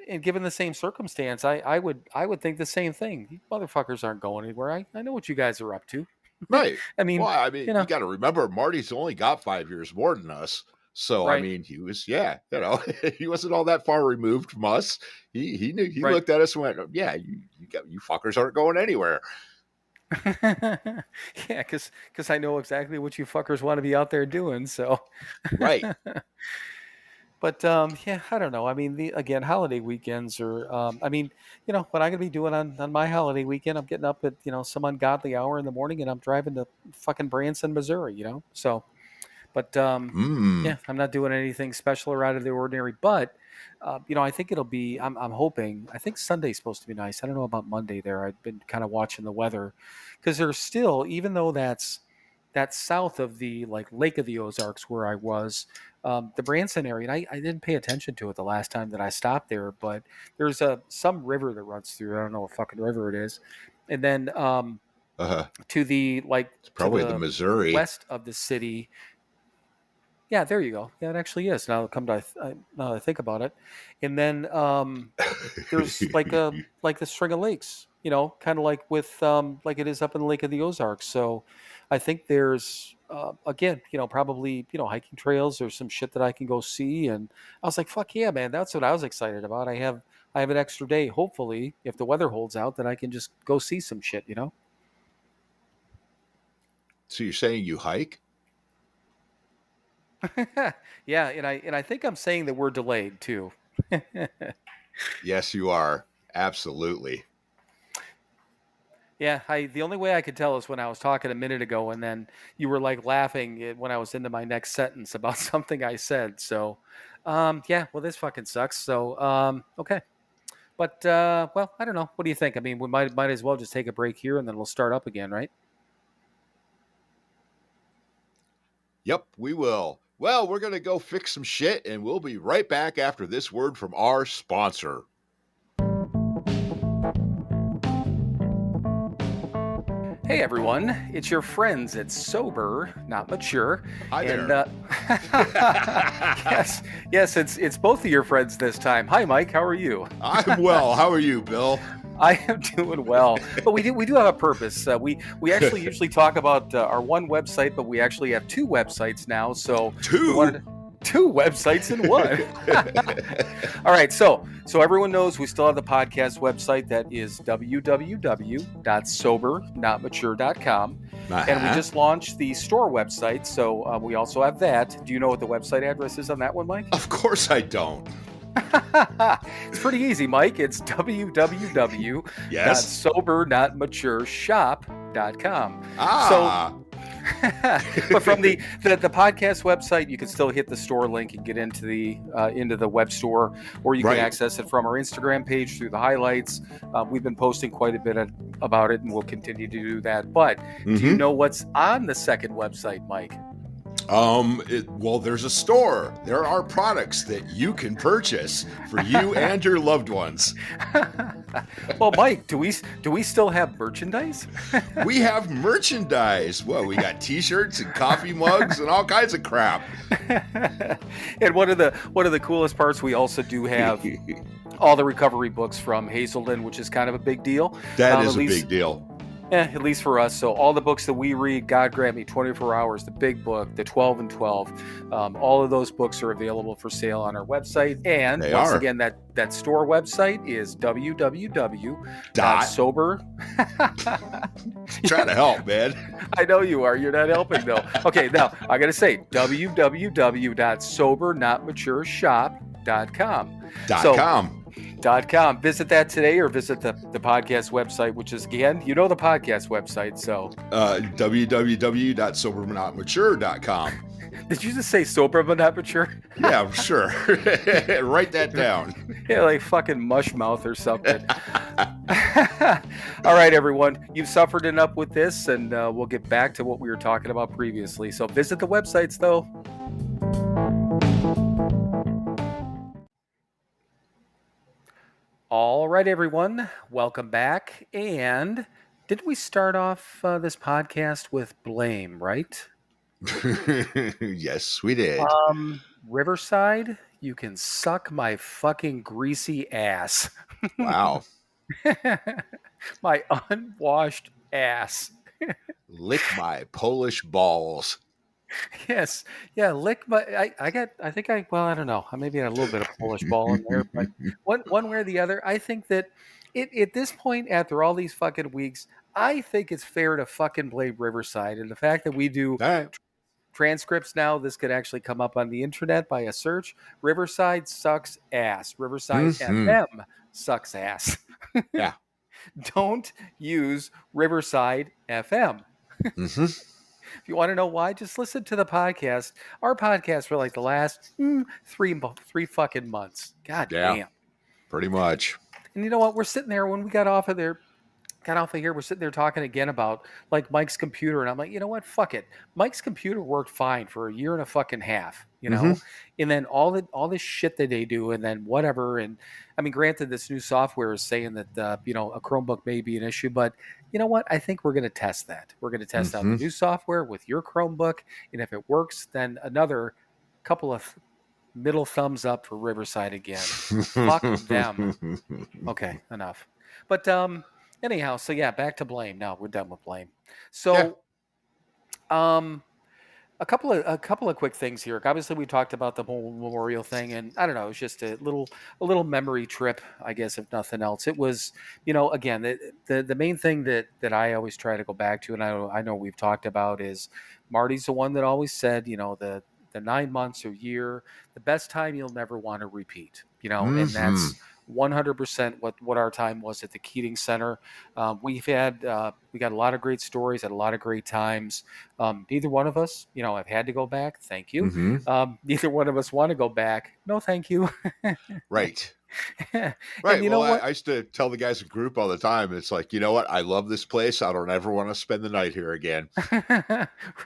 and given the same circumstance, I would think the same thing. You motherfuckers aren't going anywhere. I know what you guys are up to. Right. I Well, mean, I mean, you you know, got to remember, Marty's only got 5 years more than us. So, I right, mean, he was, yeah, he wasn't all that far removed from us. He knew, he right. looked at us and went, yeah, you fuckers aren't going anywhere. Yeah, because I know exactly what you fuckers want to be out there doing. So, Right. but yeah, I don't know. I mean, again, holiday weekends are. I mean, what I'm gonna be doing on my holiday weekend, I'm getting up at some ungodly hour in the morning, and I'm driving to fucking Branson, Missouri. So. But Mm. yeah, I'm not doing anything special or out of the ordinary. But I think it'll be. I'm hoping. I think Sunday's supposed to be nice. I don't know about Monday. There, I've been kind of watching the weather because there's still, even though that's south of the like Lake of the Ozarks where I was, the Branson area. And I didn't pay attention to it the last time that I stopped there, but there's some river that runs through. I don't know what fucking river it is, and then to the it's probably the Missouri west of the city. Yeah, there you go. Yeah, it actually is. Now now that I think about it, and then there's like the string of lakes, kind of like with like it is up in the Lake of the Ozarks. So I think there's again, probably hiking trails or some shit that I can go see. And I was like, fuck yeah, man, that's what I was excited about. I have an extra day. Hopefully, if the weather holds out, then I can just go see some shit. So you're saying you hike? Yeah, and I think I'm saying that we're delayed too. Yes, you are. Absolutely. Yeah, the only way I could tell is when I was talking a minute ago, and then you were like laughing when I was into my next sentence about something I said. So, yeah, well, this fucking sucks. So, okay, but well, I don't know. What do you think? I mean, we might as well just take a break here, and then we'll start up again, right? Yep, we will. Well, we're going to go fix some shit, and we'll be right back after this word from our sponsor. Hey everyone, it's your friends at Sober Not Mature. Hi and, there. Yes, it's both of your friends this time. Hi Mike, how are you? I'm well. How are you, Bill? I am doing well, but we do have a purpose. We actually usually talk about our one website, but we actually have two websites now. So two websites in one. All right, so everyone knows we still have the podcast website that is www.SoberNotMature.com. And we just launched the store website, so we also have that. Do you know what the website address is on that one, Mike? Of course I don't. It's pretty easy, Mike. It's www.SoberNotMatureShop.com. But from the podcast website, you can still hit the store link and get into the web store, or you can access it from our Instagram page through the highlights. We've been posting quite a bit about it, and we'll continue to do that. But do you know what's on the second website, Mike? Well, there's a store. There are products that you can purchase for you and your loved ones. Well, Mike, do we still have merchandise? We have merchandise. Well, we got T-shirts and coffee mugs and all kinds of crap. And one of the coolest parts, we also do have all the recovery books from Hazelden, which is kind of a big deal. That is a big deal. At least for us. So all the books that we read, God Grant Me, 24 Hours, the Big Book, the 12 and 12, all of those books are available for sale on our website. And again, that store website is www.sober. Trying to help, man. I know you are. You're not helping, though. Okay, now I got to say www.SoberNotMatureShop.com. .com. Visit that today, or visit the podcast website, which is, again, the podcast website. So www.SoberNotMature.com. Did you just say sober but not mature? Yeah, sure. Write that down. Yeah, like fucking mush mouth or something. All right, everyone. You've suffered enough with this, and we'll get back to what we were talking about previously. So visit the websites, though. All right, everyone. Welcome back. And did we start off this podcast with blame, right? Yes, we did. Riverside, you can suck my fucking greasy ass. Wow. My unwashed ass. Lick my Polish balls. Yes. Yeah, lick my I don't know. I maybe had a little bit of Polish ball in there, but one way or the other, I think that at this point, after all these fucking weeks, I think it's fair to fucking blame Riverside. And the fact that we do transcripts now, this could actually come up on the internet by a search. Riverside sucks ass. Riverside FM sucks ass. Yeah. Don't use Riverside FM. If you want to know why, just listen to the podcast. Our podcast for like the last three fucking months. God damn. Pretty much. And you know what? We're sitting there when we got off of there. got off of here. We're sitting there talking again about like Mike's computer, and I'm like, you know what? Fuck it. Mike's computer worked fine for a year and a fucking half, you know, and then all this shit that they do, and then whatever. And I mean, granted, this new software is saying that you know, a Chromebook may be an issue, but you know what? I think we're going to test that. We're going to test out the new software with your Chromebook, and if it works, then another couple of middle thumbs up for Riverside again. Fuck them. Okay, enough. But anyhow, so yeah, back to Blame. No, we're done with Blame. So a couple of quick things here. Obviously, we talked about the whole memorial thing, and I don't know, it was just a little memory trip, I guess, if nothing else. It was, you know, again, the main thing that I always try to go back to, and I know we've talked about, is Marty's the one that always said, you know, the 9 months or year, the best time you'll never want to repeat, you know, and that's 100% what our time was at the Keating Center. We got a lot of great stories, had a lot of great times. Neither one of us, you know, have had to go back. Thank you. Neither one of us want to go back. No, thank you. Right. And Right. you know Well, what? I used to tell the guys in group all the time. It's like, you know what? I love this place. I don't ever want to spend the night here again.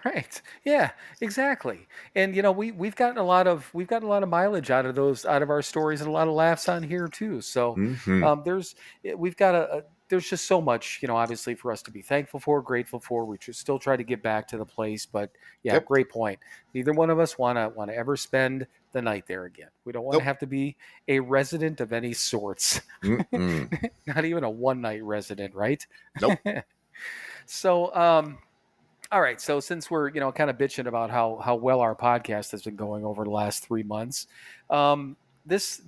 Right. Yeah, exactly. And you know, we've gotten a lot of mileage out of our stories, and a lot of laughs on here too. So we've got there's just so much, you know, obviously for us to be thankful for, grateful for. We still try to get back to the place, but yeah, great point. Neither one of us want to ever spend the night there again. We don't want to have to be a resident of any sorts. Not even a one night resident, right? Nope. So, all right. So since we're, you know, kind of bitching about how well our podcast has been going over the last 3 months, this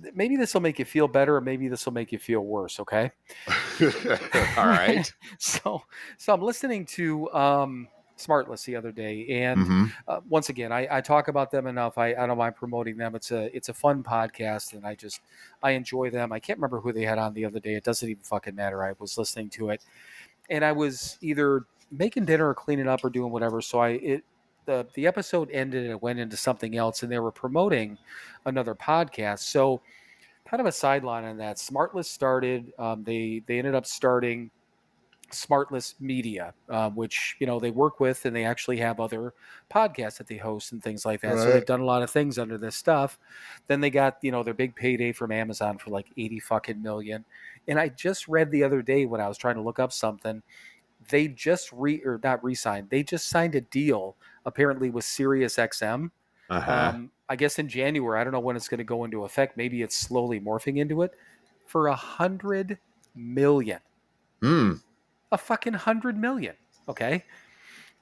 will make you feel better, or maybe this will make you feel worse. Okay. All right. So I'm listening to Smartless the other day, and once again, I talk about them enough. I don't mind promoting them. It's a fun podcast, and I enjoy them. I can't remember who they had on the other day. It doesn't even fucking matter. I was listening to it, and I was either making dinner or cleaning up or doing whatever. So the episode ended and it went into something else, and they were promoting another podcast. So kind of a sideline on that. Smartless started. They ended up starting Smartless Media, which, you know, they work with, and they actually have other podcasts that they host and things like that. Right. So they've done a lot of things under this stuff. Then they got, you know, their big payday from Amazon for like 80 fucking million. And I just read the other day when I was trying to look up something, they just not re-signed. They just signed a deal apparently with Sirius XM. I guess in January. I don't know when it's going to go into effect. Maybe it's slowly morphing into it for $100 million. A fucking $100 million. Okay.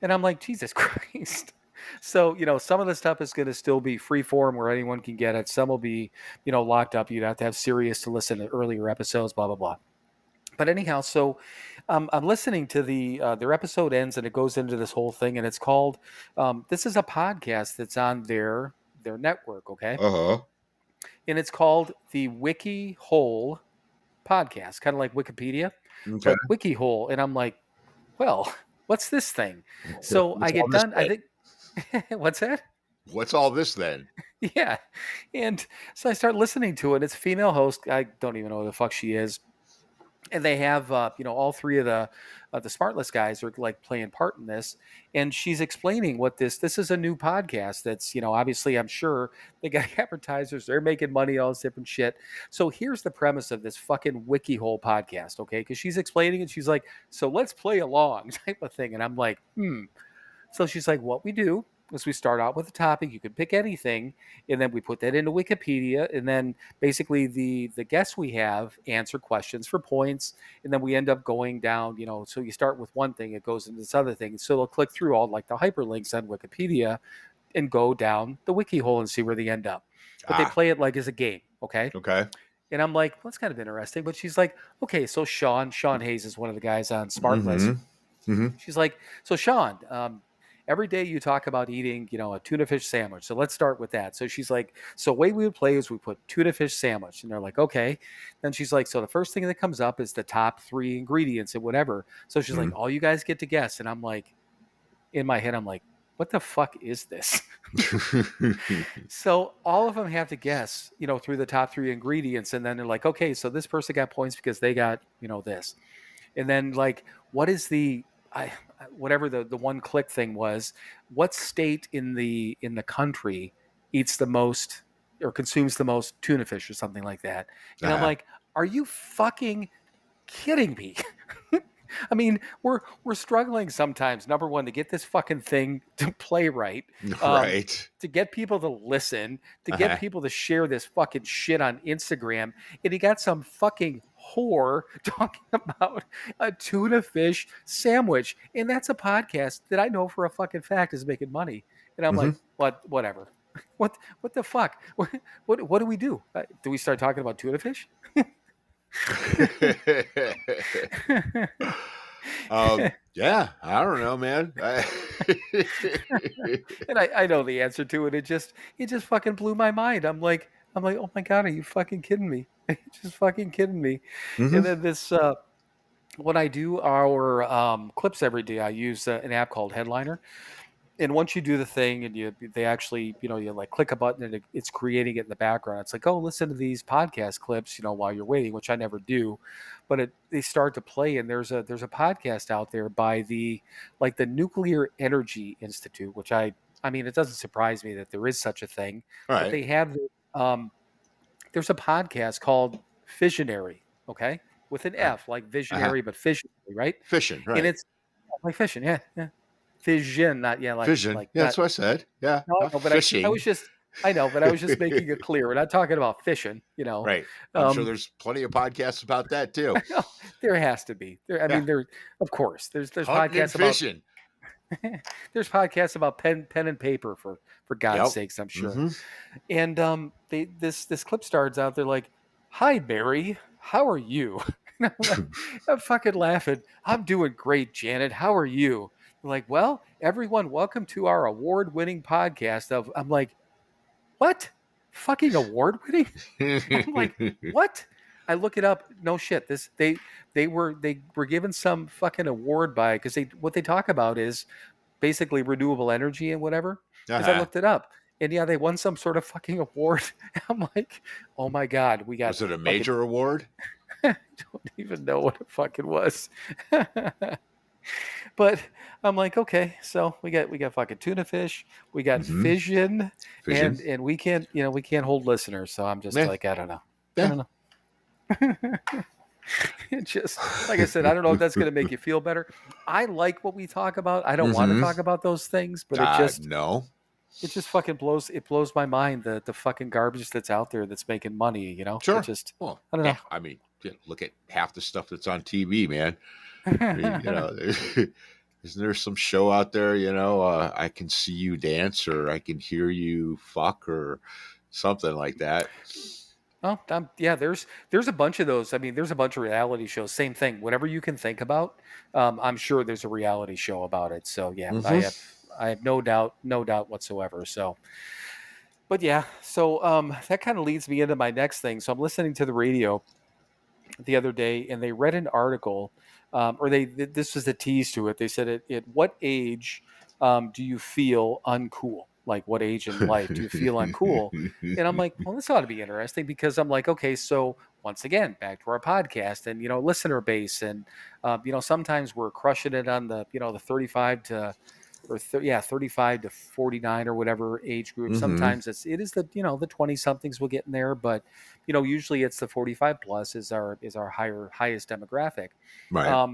And I'm like, Jesus Christ. So, you know, some of the stuff is going to still be free form where anyone can get it. Some will be, you know, locked up. You'd have to have Sirius to listen to earlier episodes, blah, blah, blah. But anyhow, so I'm listening to their episode ends, and it goes into this whole thing, and it's called, this is a podcast that's on their network. Okay. And it's called the Wiki Hole Podcast, kind of like Wikipedia, but Wiki Hole. And I'm like, well, what's this thing? So I get done. I think, what's that? What's all this then? Yeah. And so I start listening to it. It's a female host. I don't even know who the fuck she is. And they have, you know, all three of the Smartless guys are like playing part in this. And she's explaining what this is a new podcast that's, you know, obviously I'm sure they got advertisers, they're making money, all this different shit. So here's the premise of this fucking Wiki Hole podcast. Okay. Because she's explaining and she's like, so let's play along type of thing. And I'm like, So she's like, what we do is we start out with a topic. You can pick anything, and then we put that into Wikipedia, and then basically the guests we have answer questions for points, and then we end up going down, you know, so you start with one thing, it goes into this other thing. So they'll click through all like the hyperlinks on Wikipedia and go down the wiki hole and see where they end up. But they play it like as a game, okay? Okay. And I'm like, well, that's kind of interesting. But she's like, okay, so Sean Hayes is one of the guys on Smartless. She's like, so Sean, every day you talk about eating, you know, a tuna fish sandwich. So let's start with that. So she's like, so the way we would play is we put tuna fish sandwich. And they're like, okay. Then she's like, so the first thing that comes up is the top 3 ingredients and whatever. So she's like, all you guys get to guess. And I'm like, in my head, I'm like, what the fuck is this? So all of them have to guess, you know, through the top 3 ingredients. And then they're like, okay, so this person got points because they got, you know, this. And then like, what is whatever the one click thing was, what state in the country eats the most or consumes the most tuna fish or something like that? And I'm like, are you fucking kidding me? I mean, we're struggling sometimes. Number one, to get this fucking thing to play right, right. to get people to listen, to get people to share this fucking shit on Instagram, and you got some fucking whore talking about a tuna fish sandwich, and that's a podcast that I know for a fucking fact is making money, and I'm like, what? Whatever. What the fuck? What do we do? Do we start talking about tuna fish? Yeah, I don't know, man. And I know the answer to it. It just fucking blew my mind. I'm like, oh my God, are you fucking kidding me? Are you just fucking kidding me? And then this, when I do our clips every day, I use an app called Headliner. And once you do the thing and they actually, you like click a button and it's creating it in the background. It's like, oh, listen to these podcast clips, while you're waiting, which I never do, but they start to play. And there's a podcast out there by the Nuclear Energy Institute, which I mean, it doesn't surprise me that there is such a thing, but they have, there's a podcast called Fissionary, okay, with an F, like visionary, but fissionary, right? Fishing, right? And it's like fishing, yeah. Fission, not fission. like yeah, that's what I said. Yeah, no, but fishing. I was just making it clear. We're not talking about fishing, Right. I'm sure there's plenty of podcasts about that too. There has to be. I mean, of course, there's podcasts about fishing. There's podcasts about pen and paper for God's sakes, I'm sure. And this clip starts out. They're like, "Hi, Barry, how are you?" And I'm fucking laughing. I'm doing great, Janet. How are you? Like, well, everyone, welcome to our award-winning podcast of. I'm like, what? Fucking award-winning? I'm like, what? I look it up. No shit. They were given some fucking award by because what they talk about is basically renewable energy and whatever. Because I looked it up. And yeah, they won some sort of fucking award. I'm like, oh my God, we got. Was it a major award? I don't even know what it fucking was. But I'm like, okay, so we got fucking tuna fish, we got fission, and we can't hold listeners. So I'm just like, I don't know. It just, like I said, I don't know if that's going to make you feel better. I like what we talk about. I don't want to talk about those things, but it just it just fucking blows my mind, the fucking garbage that's out there that's making money. Sure. It just, well, I don't know. I mean, look at half the stuff that's on TV, man. I mean, isn't there some show out there, I can see you dance or I can hear you fuck or something like that? Oh, yeah, there's a bunch of those. I mean, there's a bunch of reality shows. Same thing. Whatever you can think about, I'm sure there's a reality show about it. So yeah, I have no doubt whatsoever. So, but yeah, so that kind of leads me into my next thing. So I'm listening to the radio the other day, and they read an article, or this was the tease to it. They said, at what age do you feel uncool? Like, what age in life do you feel uncool? And I'm like, well, this ought to be interesting, because I'm like, okay, so once again, back to our podcast and, listener base. And, sometimes we're crushing it on the, the 35 to 49 or whatever age group. Sometimes it is the, the 20 somethings will get in there, but, usually it's the 45 plus is our highest demographic. Right.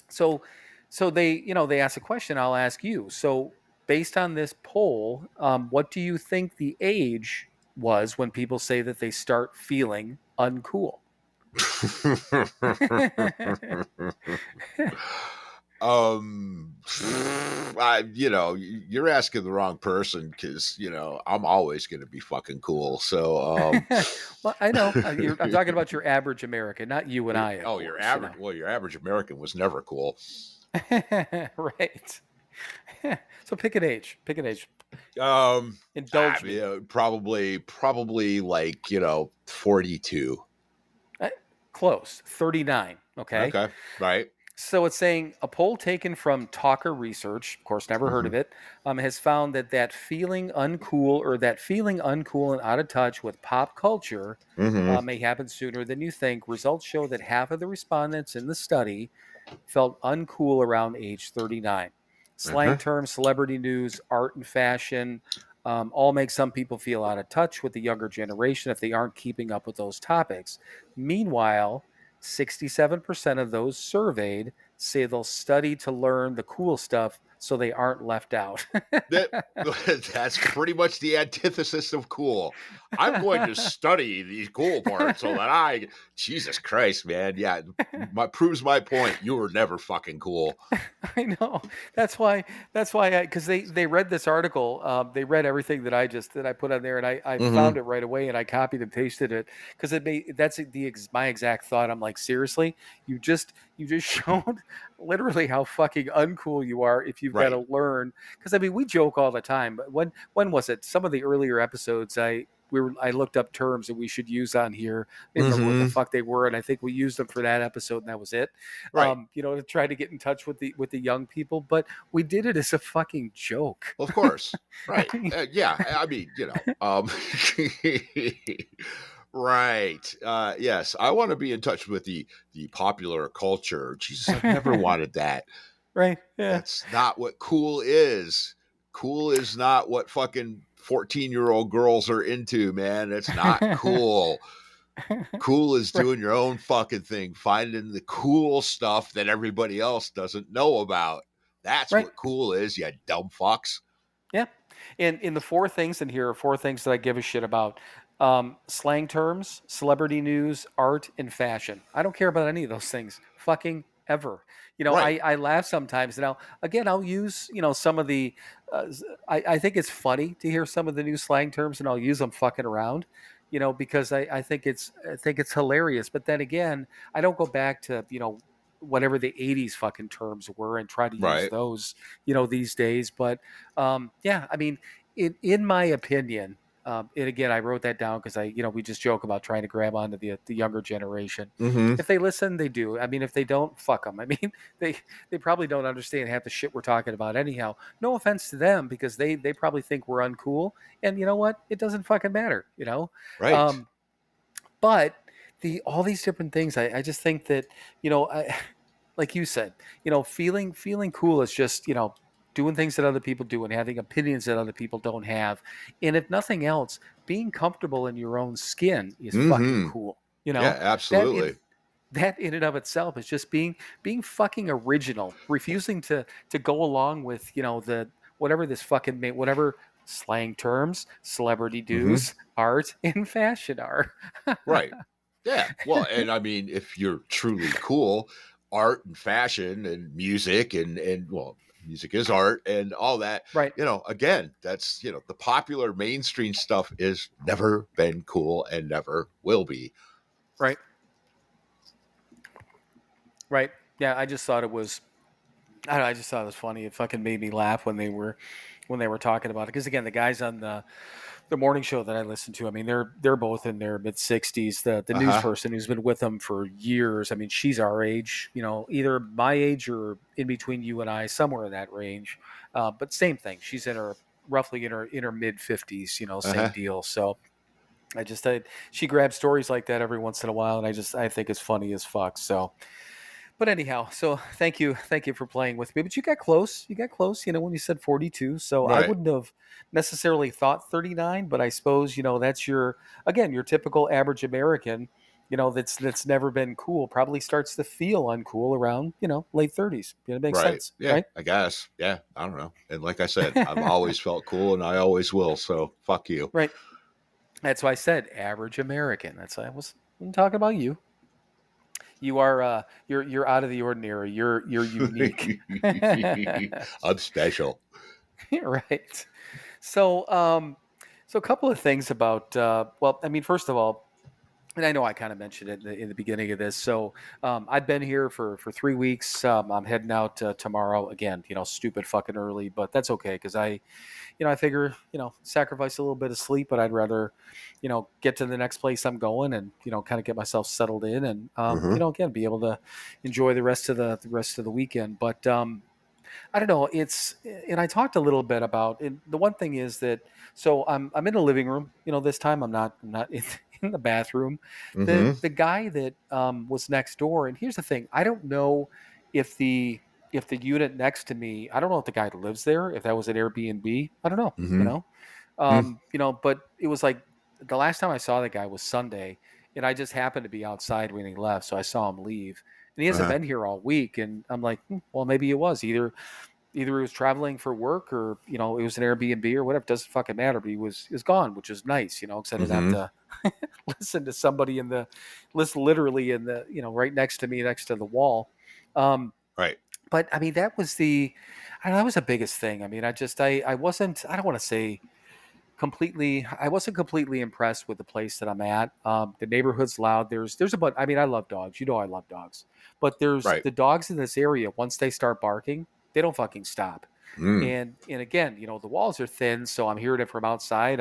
So they, they ask a question. I'll ask you. So based on this poll, what do you think the age was when people say that they start feeling uncool? You're asking the wrong person, because I'm always going to be fucking cool. So well, I know I'm talking about your average American, not you and I. Oh, your average. Well, your average American was never cool. Right. So pick an age. Indulge me. Probably like 42. Close. 39. Okay. Right. So it's saying a poll taken from Talker Research, of course, never heard of it, has found that feeling uncool or that feeling uncool and out of touch with pop culture may happen sooner than you think. Results show that half of the respondents in the study felt uncool around age 39. Slang terms, celebrity news, art and fashion all make some people feel out of touch with the younger generation if they aren't keeping up with those topics. Meanwhile, 67% of those surveyed say they'll study to learn the cool stuff so they aren't left out. That's pretty much the antithesis of cool. I'm going to study the cool part so that Jesus Christ, man. Yeah, proves my point. You were never fucking cool. I know. That's why because they read this article. They read everything that I put on there, and I found it right away, and I copied and pasted it because that's my exact thought. I'm like, seriously, you just showed literally how fucking uncool you are if you've got to learn. Because I mean, we joke all the time, but when was it? Some of the earlier episodes, I looked up terms that we should use on here. I didn't remember what the fuck they were, and I think we used them for that episode, and that was it. Right. To try to get in touch with the young people, but we did it as a fucking joke. Of course. Right. Yeah. I mean, right. Yes. I want to be in touch with the popular culture. Jesus, I've never wanted that. Right. Yeah. That's not what cool is. Cool is not what fucking 14-year-old girls are into, man. It's not cool. Cool is doing your own fucking thing, finding the cool stuff that everybody else doesn't know about. That's what cool is, you dumb fucks. Yeah. And in the four things in here are four things that I give a shit about. Slang terms, celebrity news, art, and fashion. I don't care about any of those things. Fucking ever. I laugh sometimes. Now, again, I'll use, some of the, I think it's funny to hear some of the new slang terms, and I'll use them fucking around, because I think it's hilarious. But then again, I don't go back to, whatever the 80s fucking terms were and try to use those, these days. But yeah, I mean, in my opinion, and again, I wrote that down because we just joke about trying to grab onto the younger generation. If they listen, they do. I mean, if they don't, fuck them. I mean, they probably don't understand half the shit we're talking about anyhow. No offense to them, because they probably think we're uncool, and you know what? It doesn't fucking matter, Right. But all these different things, I just think that, like you said, feeling cool is just, doing things that other people do and having opinions that other people don't have. And if nothing else, being comfortable in your own skin is fucking cool. Yeah, absolutely. That in and of itself is just being fucking original, refusing to go along with, the whatever this fucking whatever slang terms, celebrity news, art, and fashion are. Right. Yeah. Well, and I mean, if you're truly cool, art and fashion and music and well, music is art and all that. Right. Again, that's, the popular mainstream stuff is never been cool and never will be. Right. Right. Yeah. I just thought it was, I don't know, I just thought it was funny. It fucking made me laugh when they were talking about it. Because again, the guys on the morning show that I listen to, I mean, they're both in their mid 60s. The news person who's been with them for years, I mean, she's our age, either my age or in between you and I, somewhere in that range. But same thing. She's roughly in her mid 50s, same deal. So she grabs stories like that every once in a while, and I think it's funny as fuck. So. But anyhow, so thank you for playing with me. But you got close. When you said 42. So I wouldn't have necessarily thought 39, but I suppose that's your typical average American. That's never been cool. Probably starts to feel uncool around late 30s. It makes sense, yeah, right? I guess. Yeah, I don't know. And like I said, I've always felt cool, and I always will. So fuck you. Right. That's why I said average American. I'm talking about you. You are you're out of the ordinary. You're unique. I'm special. Right. So a couple of things about well, I mean, first of all, and I know I kind of mentioned it in the beginning of this. So I've been here for 3 weeks. I'm heading out tomorrow again. Stupid fucking early, but that's okay because I figure sacrifice a little bit of sleep, but I'd rather get to the next place I'm going and kind of get myself settled in and again be able to enjoy the weekend. But I don't know. And I talked a little bit about it. The one thing is that so I'm in the living room. This time I'm not in the bathroom. The Mm-hmm. the guy that was next door. And here's the thing. I don't know if the unit next to me. I don't know if the guy lives there. If that was an Airbnb. I don't know. Mm-hmm. But it was like the last time I saw the guy was Sunday, and I just happened to be outside when he left, so I saw him leave. And he hasn't Uh-huh. been here all week, and I'm like, well, maybe it was either he was traveling for work or it was an Airbnb or whatever. It doesn't fucking matter. But he was gone, which is nice, because I didn't have Mm-hmm. to listen to somebody literally in the right next to me, next to the wall. Um, Right. but I mean that was the biggest thing. I mean, I wasn't, I don't want to say completely, I wasn't completely impressed with the place that I'm at. The neighborhood's loud. There's a bunch. I mean, I love dogs. I love dogs, but there's Right. the dogs in this area. Once they start barking, they don't fucking stop. Mm. And again, the walls are thin, so I'm hearing it from outside.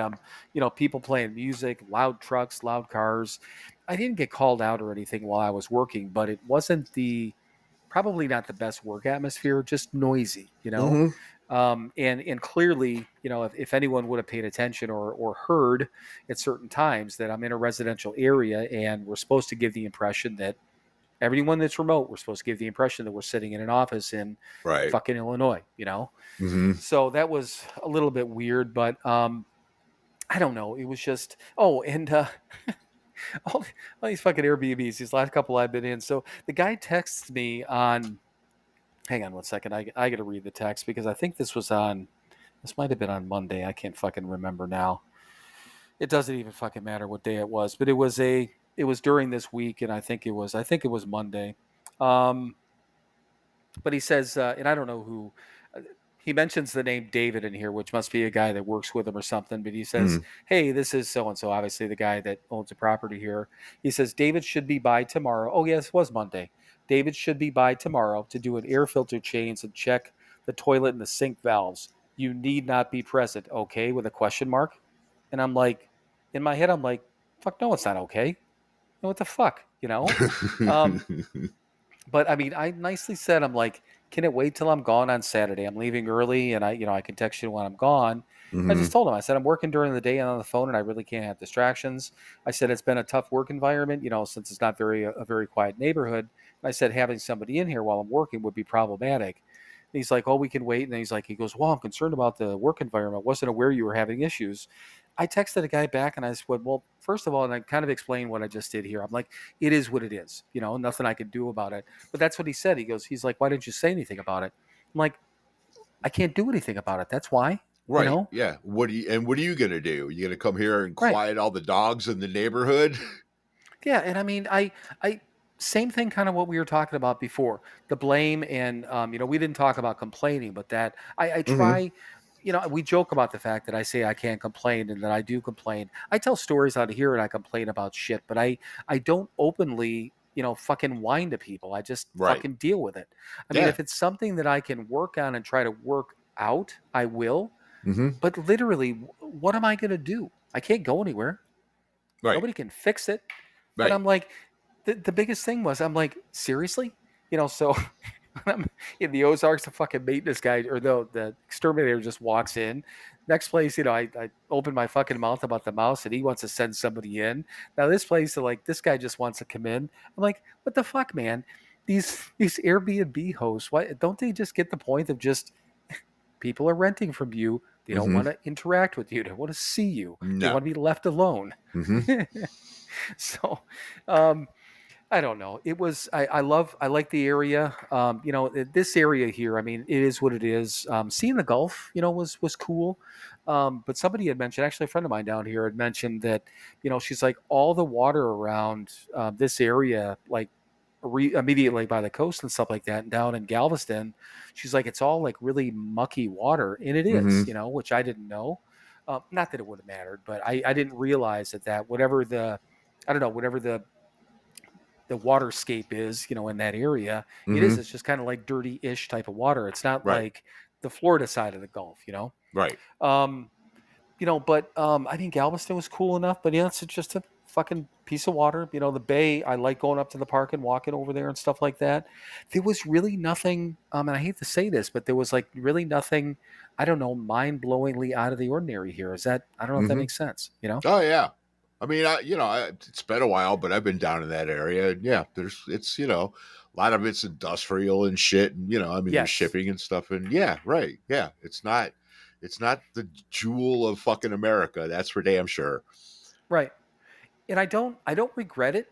People playing music, loud trucks, loud cars. I didn't get called out or anything while I was working, but it wasn't probably not the best work atmosphere, just noisy. Mm-hmm. And clearly, if anyone would have paid attention or heard at certain times that I'm in a residential area and we're supposed to give the impression that everyone that's remote, we're supposed to give the impression that we're sitting in an office in Right. fucking Illinois. Mm-hmm. So that was a little bit weird, but I don't know. It was just, and all these fucking Airbnbs, these last couple I've been in. So the guy texts me on, hang on one second. I got to read the text because I think this might have been on Monday. I can't fucking remember now. It doesn't even fucking matter what day it was, but it was during this week, and I think it was Monday. Um, but he says, and I don't know who. He mentions the name David in here, which must be a guy that works with him or something. But he says, Mm. "Hey, this is so and so. Obviously, the guy that owns the property here." He says, "David should be by tomorrow." Oh, yes, it was Monday. David should be by tomorrow to do an air filter change and check the toilet and the sink valves. You need not be present, okay? With a question mark. And I'm like, in my head, I'm like, "Fuck no, it's not okay. What the fuck?" But I mean, I nicely said, I'm like, can it wait till I'm gone on Saturday? I'm leaving early, and I can text you when I'm gone. I Mm-hmm. just told him, I said, I'm working during the day and on the phone, and I really can't have distractions. I said, it's been a tough work environment, since it's not a very quiet neighborhood. And I said, having somebody in here while I'm working would be problematic. And he's like, oh, we can wait. And then he goes, well, I'm concerned about the work environment. Wasn't aware you were having issues. I texted a guy back and I said, well, first of all, and I kind of explained what I just did here. I'm like, it is what it is, nothing I can do about it. But that's what he said. He's like, why didn't you say anything about it? I'm like, I can't do anything about it. That's why, Right. Yeah. What are you gonna do? You gonna come here and right. quiet all the dogs in the neighborhood? Yeah. And I mean, I, same thing kind of what we were talking about before, the blame. And, we didn't talk about complaining, but that I Mm-hmm. try, we joke about the fact that I say I can't complain and that I do complain. I tell stories out here and I complain about shit, but I don't openly, fucking whine to people. I just Right. fucking deal with it. I mean, Yeah. if it's something that I can work on and try to work out, I will. Mm-hmm. But literally, what am I going to do? I can't go anywhere. Right. Nobody can fix it. But Right. I'm like, the biggest thing was, I'm like, seriously? So when I'm in the Ozarks, the fucking maintenance guy or the exterminator just walks in. Next place, I open my fucking mouth about the mouse and he wants to send somebody in. Now this place, like, this guy just wants to come in. I'm like, what the fuck, man? These Airbnb hosts, why don't they just get the point of just people are renting from you? They don't Mm-hmm. want to interact with you. They want to see you. They No. want to be left alone. Mm-hmm. So, um, I don't know. It was I like the area. This area here. I mean, it is what it is. Seeing the Gulf, was cool. But somebody had mentioned, actually, a friend of mine down here had mentioned that, she's like all the water around this area, like immediately by the coast and stuff like that, and down in Galveston, she's like it's all like really mucky water, and it is, Mm-hmm. which I didn't know. Not that it would have mattered, but I didn't realize that whatever I don't know, whatever the waterscape is, in that area. Mm-hmm. It's just kind of like dirty-ish type of water. It's not Right. like the Florida side of the Gulf, Right. But I think Galveston was cool enough. But it's just a fucking piece of water. The bay. I like going up to the park and walking over there and stuff like that. There was really nothing. And I hate to say this, but there was like really nothing. I don't know, mind-blowingly out of the ordinary here. I don't know if that makes sense. Oh yeah. I mean, it's been a while, but I've been down in that area. And yeah, it's a lot of it's industrial and shit, and there's Yes. shipping and stuff, and yeah, right, yeah, it's not the jewel of fucking America, that's for damn sure. Right. And I don't regret it,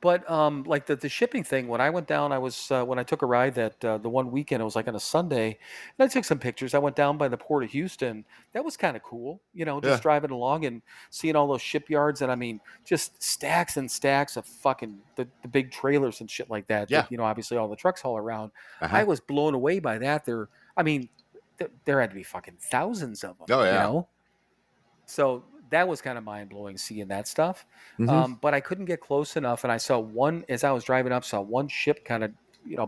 but like the shipping thing, when I went down, I was when I took a ride that the one weekend, it was like on a Sunday, and I took some pictures. I went down by the port of Houston. That was kind of cool, just Yeah. driving along and seeing all those shipyards, and I mean, just stacks and stacks of fucking the big trailers and shit like that. Yeah. That, obviously all the trucks haul around. Uh-huh. I was blown away by that. There had to be fucking thousands of them. Oh yeah. So that was kind of mind blowing seeing that stuff. But I couldn't get close enough, and I saw one as I was driving up. Saw one ship kind of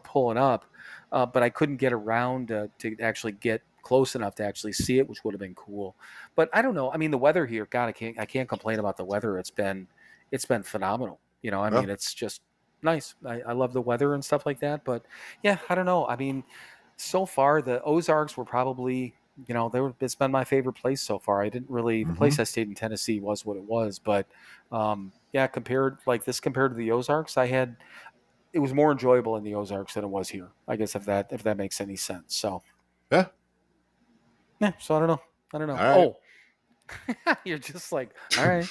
pulling up, but I couldn't get around to actually get close enough to actually see it, which would have been cool. But I don't know. I mean, the weather here, God, I can't complain about the weather. It's been phenomenal. I mean, it's just nice. I love the weather and stuff like that. But yeah, I don't know. I mean, so far the Ozarks were probably it's been my favorite place so far. I didn't really the place I stayed in Tennessee was what it was, but yeah, compared to the Ozarks, it was more enjoyable in the Ozarks than it was here. I guess if that makes any sense. So yeah. So I don't know. All right. Oh. You're just like, all right.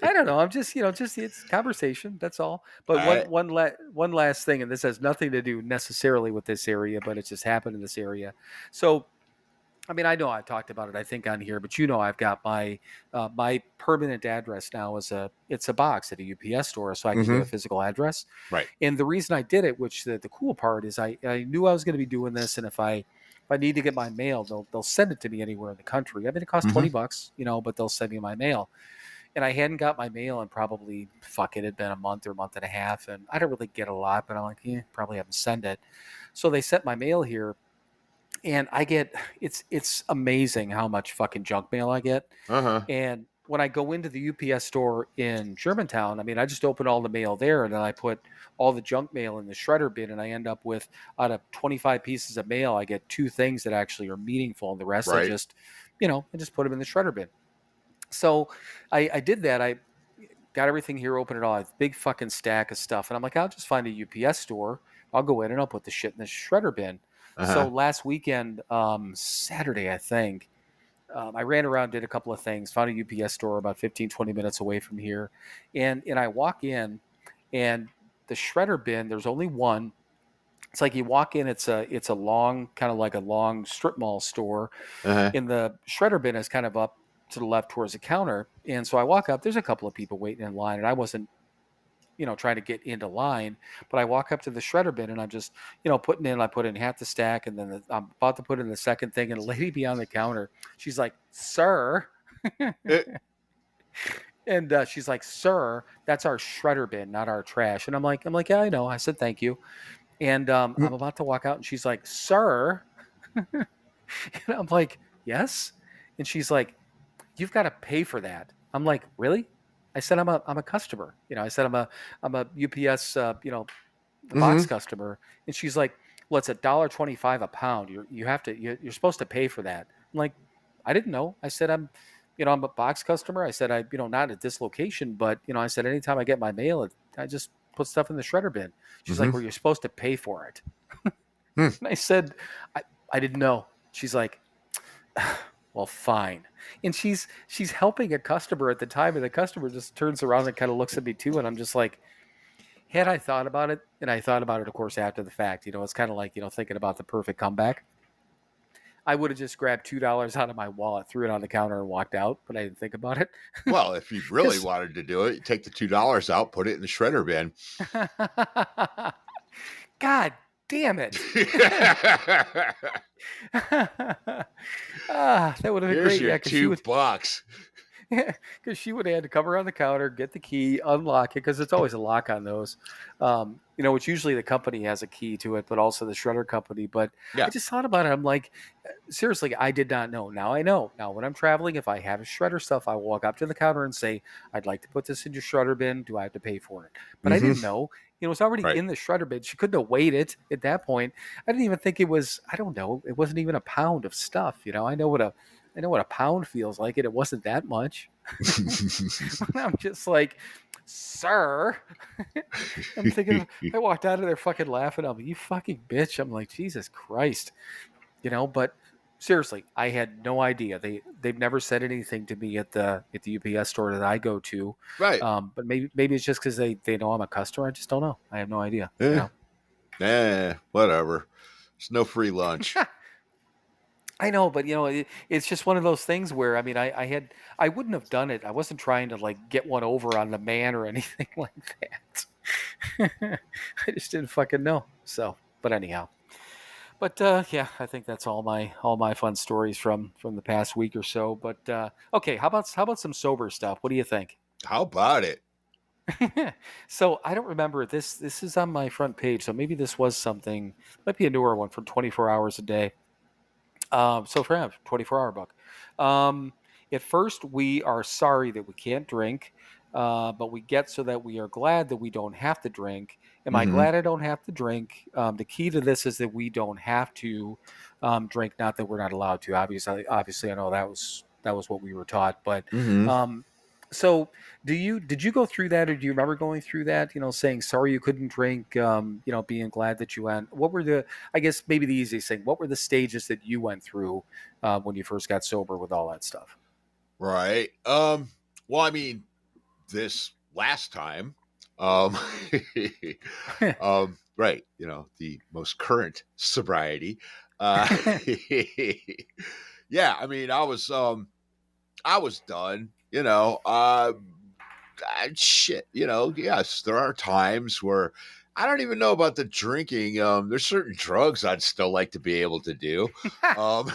I don't know. I'm just, it's conversation. That's all. But one last thing, and this has nothing to do necessarily with this area, but it just happened in this area. So, I mean, I know I've talked about it, I think, on here, but I've got my my permanent address now it's a box at a UPS store, so I can get a physical address. Right. And the reason I did it, which the cool part is, I knew I was going to be doing this, and if I need to get my mail, they'll send it to me anywhere in the country. I mean, it costs $20, but they'll send me my mail. And I hadn't got my mail in probably, it had been a month or month and a half, and I don't really get a lot, but I'm like, probably haven't sent it. So they sent my mail here, and I get it's amazing how much fucking junk mail I get. And when I go into the UPS store in Germantown, I mean, I just open all the mail there, and then I put all the junk mail in the shredder bin, and I end up with, out of 25 pieces of mail, I get 2 things that actually are meaningful, and the rest I just put them in the shredder bin. So I did that. I got everything here, opened it all, a big fucking stack of stuff, and I'm like, I'll just find a UPS store. I'll go in and I'll put the shit in the shredder bin. So last weekend, Saturday, I think, I ran around, did a couple of things, found a UPS store about 15, 20 minutes away from here. And I walk in, and the shredder bin, there's only one. It's like you walk in, it's a long, kind of like a long strip mall store. And the shredder bin is kind of up to the left towards the counter. And so I walk up, there's a couple of people waiting in line, and I wasn't, trying to get into line, but I walk up to the shredder bin, and I'm just, putting in, I put in half the stack, and then I'm about to put in the second thing, and a lady behind the counter, she's like, "Sir," and she's like, "Sir, that's our shredder bin, not our trash." And I'm like, "Yeah, I know." I said, "Thank you." And I'm about to walk out, and she's like, "Sir," and I'm like, "Yes," and she's like, "You've got to pay for that." I'm like, "Really?" I said, I'm a customer. I said, I'm a UPS, box customer. And she's like, "Well, it's $1.25 a pound. You're supposed to pay for that." I'm like, "I didn't know." I said, I'm a box customer. I said, not at this location, but, I said, anytime I get my mail, I just put stuff in the shredder bin. She's like, "Well, you're supposed to pay for it." And I said, I didn't know. She's like, "Well, fine." And she's helping a customer at the time, and the customer just turns around and kind of looks at me too, and I'm just like, had I thought about it, and I thought about it, of course, after the fact, it's kind of like, thinking about the perfect comeback. I would have just grabbed $2 out of my wallet, threw it on the counter, and walked out, but I didn't think about it. Well, if you really wanted to do it, you take the $2 out, put it in the shredder bin. God damn it. That would have been Here's great. your Yeah, $2. because she would have had to come around the counter, get the key, unlock it, because it's always a lock on those. It's usually the company has a key to it, but also the shredder company. But I Yeah. just thought about it. I'm like, seriously, I did not know. Now I know. Now when I'm traveling, if I have shredder stuff, I will walk up to the counter and say, "I'd like to put this in your shredder bin. Do I have to pay for it?" But I didn't know. It was already Right. in the shredder bin. She couldn't have weighed it at that point. I didn't even think it was. I don't know. It wasn't even a pound of stuff. I know what a pound feels like, and it wasn't that much. I'm just like, sir. I'm thinking, I walked out of there fucking laughing. I'm like, you fucking bitch. I'm like, Jesus Christ. But seriously, I had no idea. They've never said anything to me at the UPS store that I go to. Right. But maybe it's just because they know I'm a customer. I just don't know. I have no idea. Whatever. There's no free lunch. I know, but it's just one of those things where I wouldn't have done it. I wasn't trying to like get one over on the man or anything like that. I just didn't fucking know. So, but anyhow. But yeah, I think that's all my fun stories from the past week or so. But okay, how about some sober stuff? What do you think? How about it? So I don't remember this. This is on my front page, so maybe this was something. Might be a newer one from 24 hours a day. So for him, 24-hour book. Um, at first, we are sorry that we can't drink, but we get so that we are glad that we don't have to drink. Am I Mm-hmm. glad I don't have to drink? The key to this is that we don't have to drink, not that we're not allowed to. Obviously, I know that was what we were taught, but Mm-hmm. um, so did you go through that, or do you remember going through that? Saying sorry you couldn't drink, being glad that you went. What were I guess maybe the easiest thing. What were the stages that you went through when you first got sober with all that stuff? Right. Well, I mean, this last time, um, right. The most current sobriety. Uh, yeah. I mean, I was done. Shit. Yes, there are times where I don't even know about the drinking. There's certain drugs I'd still like to be able to do. Um,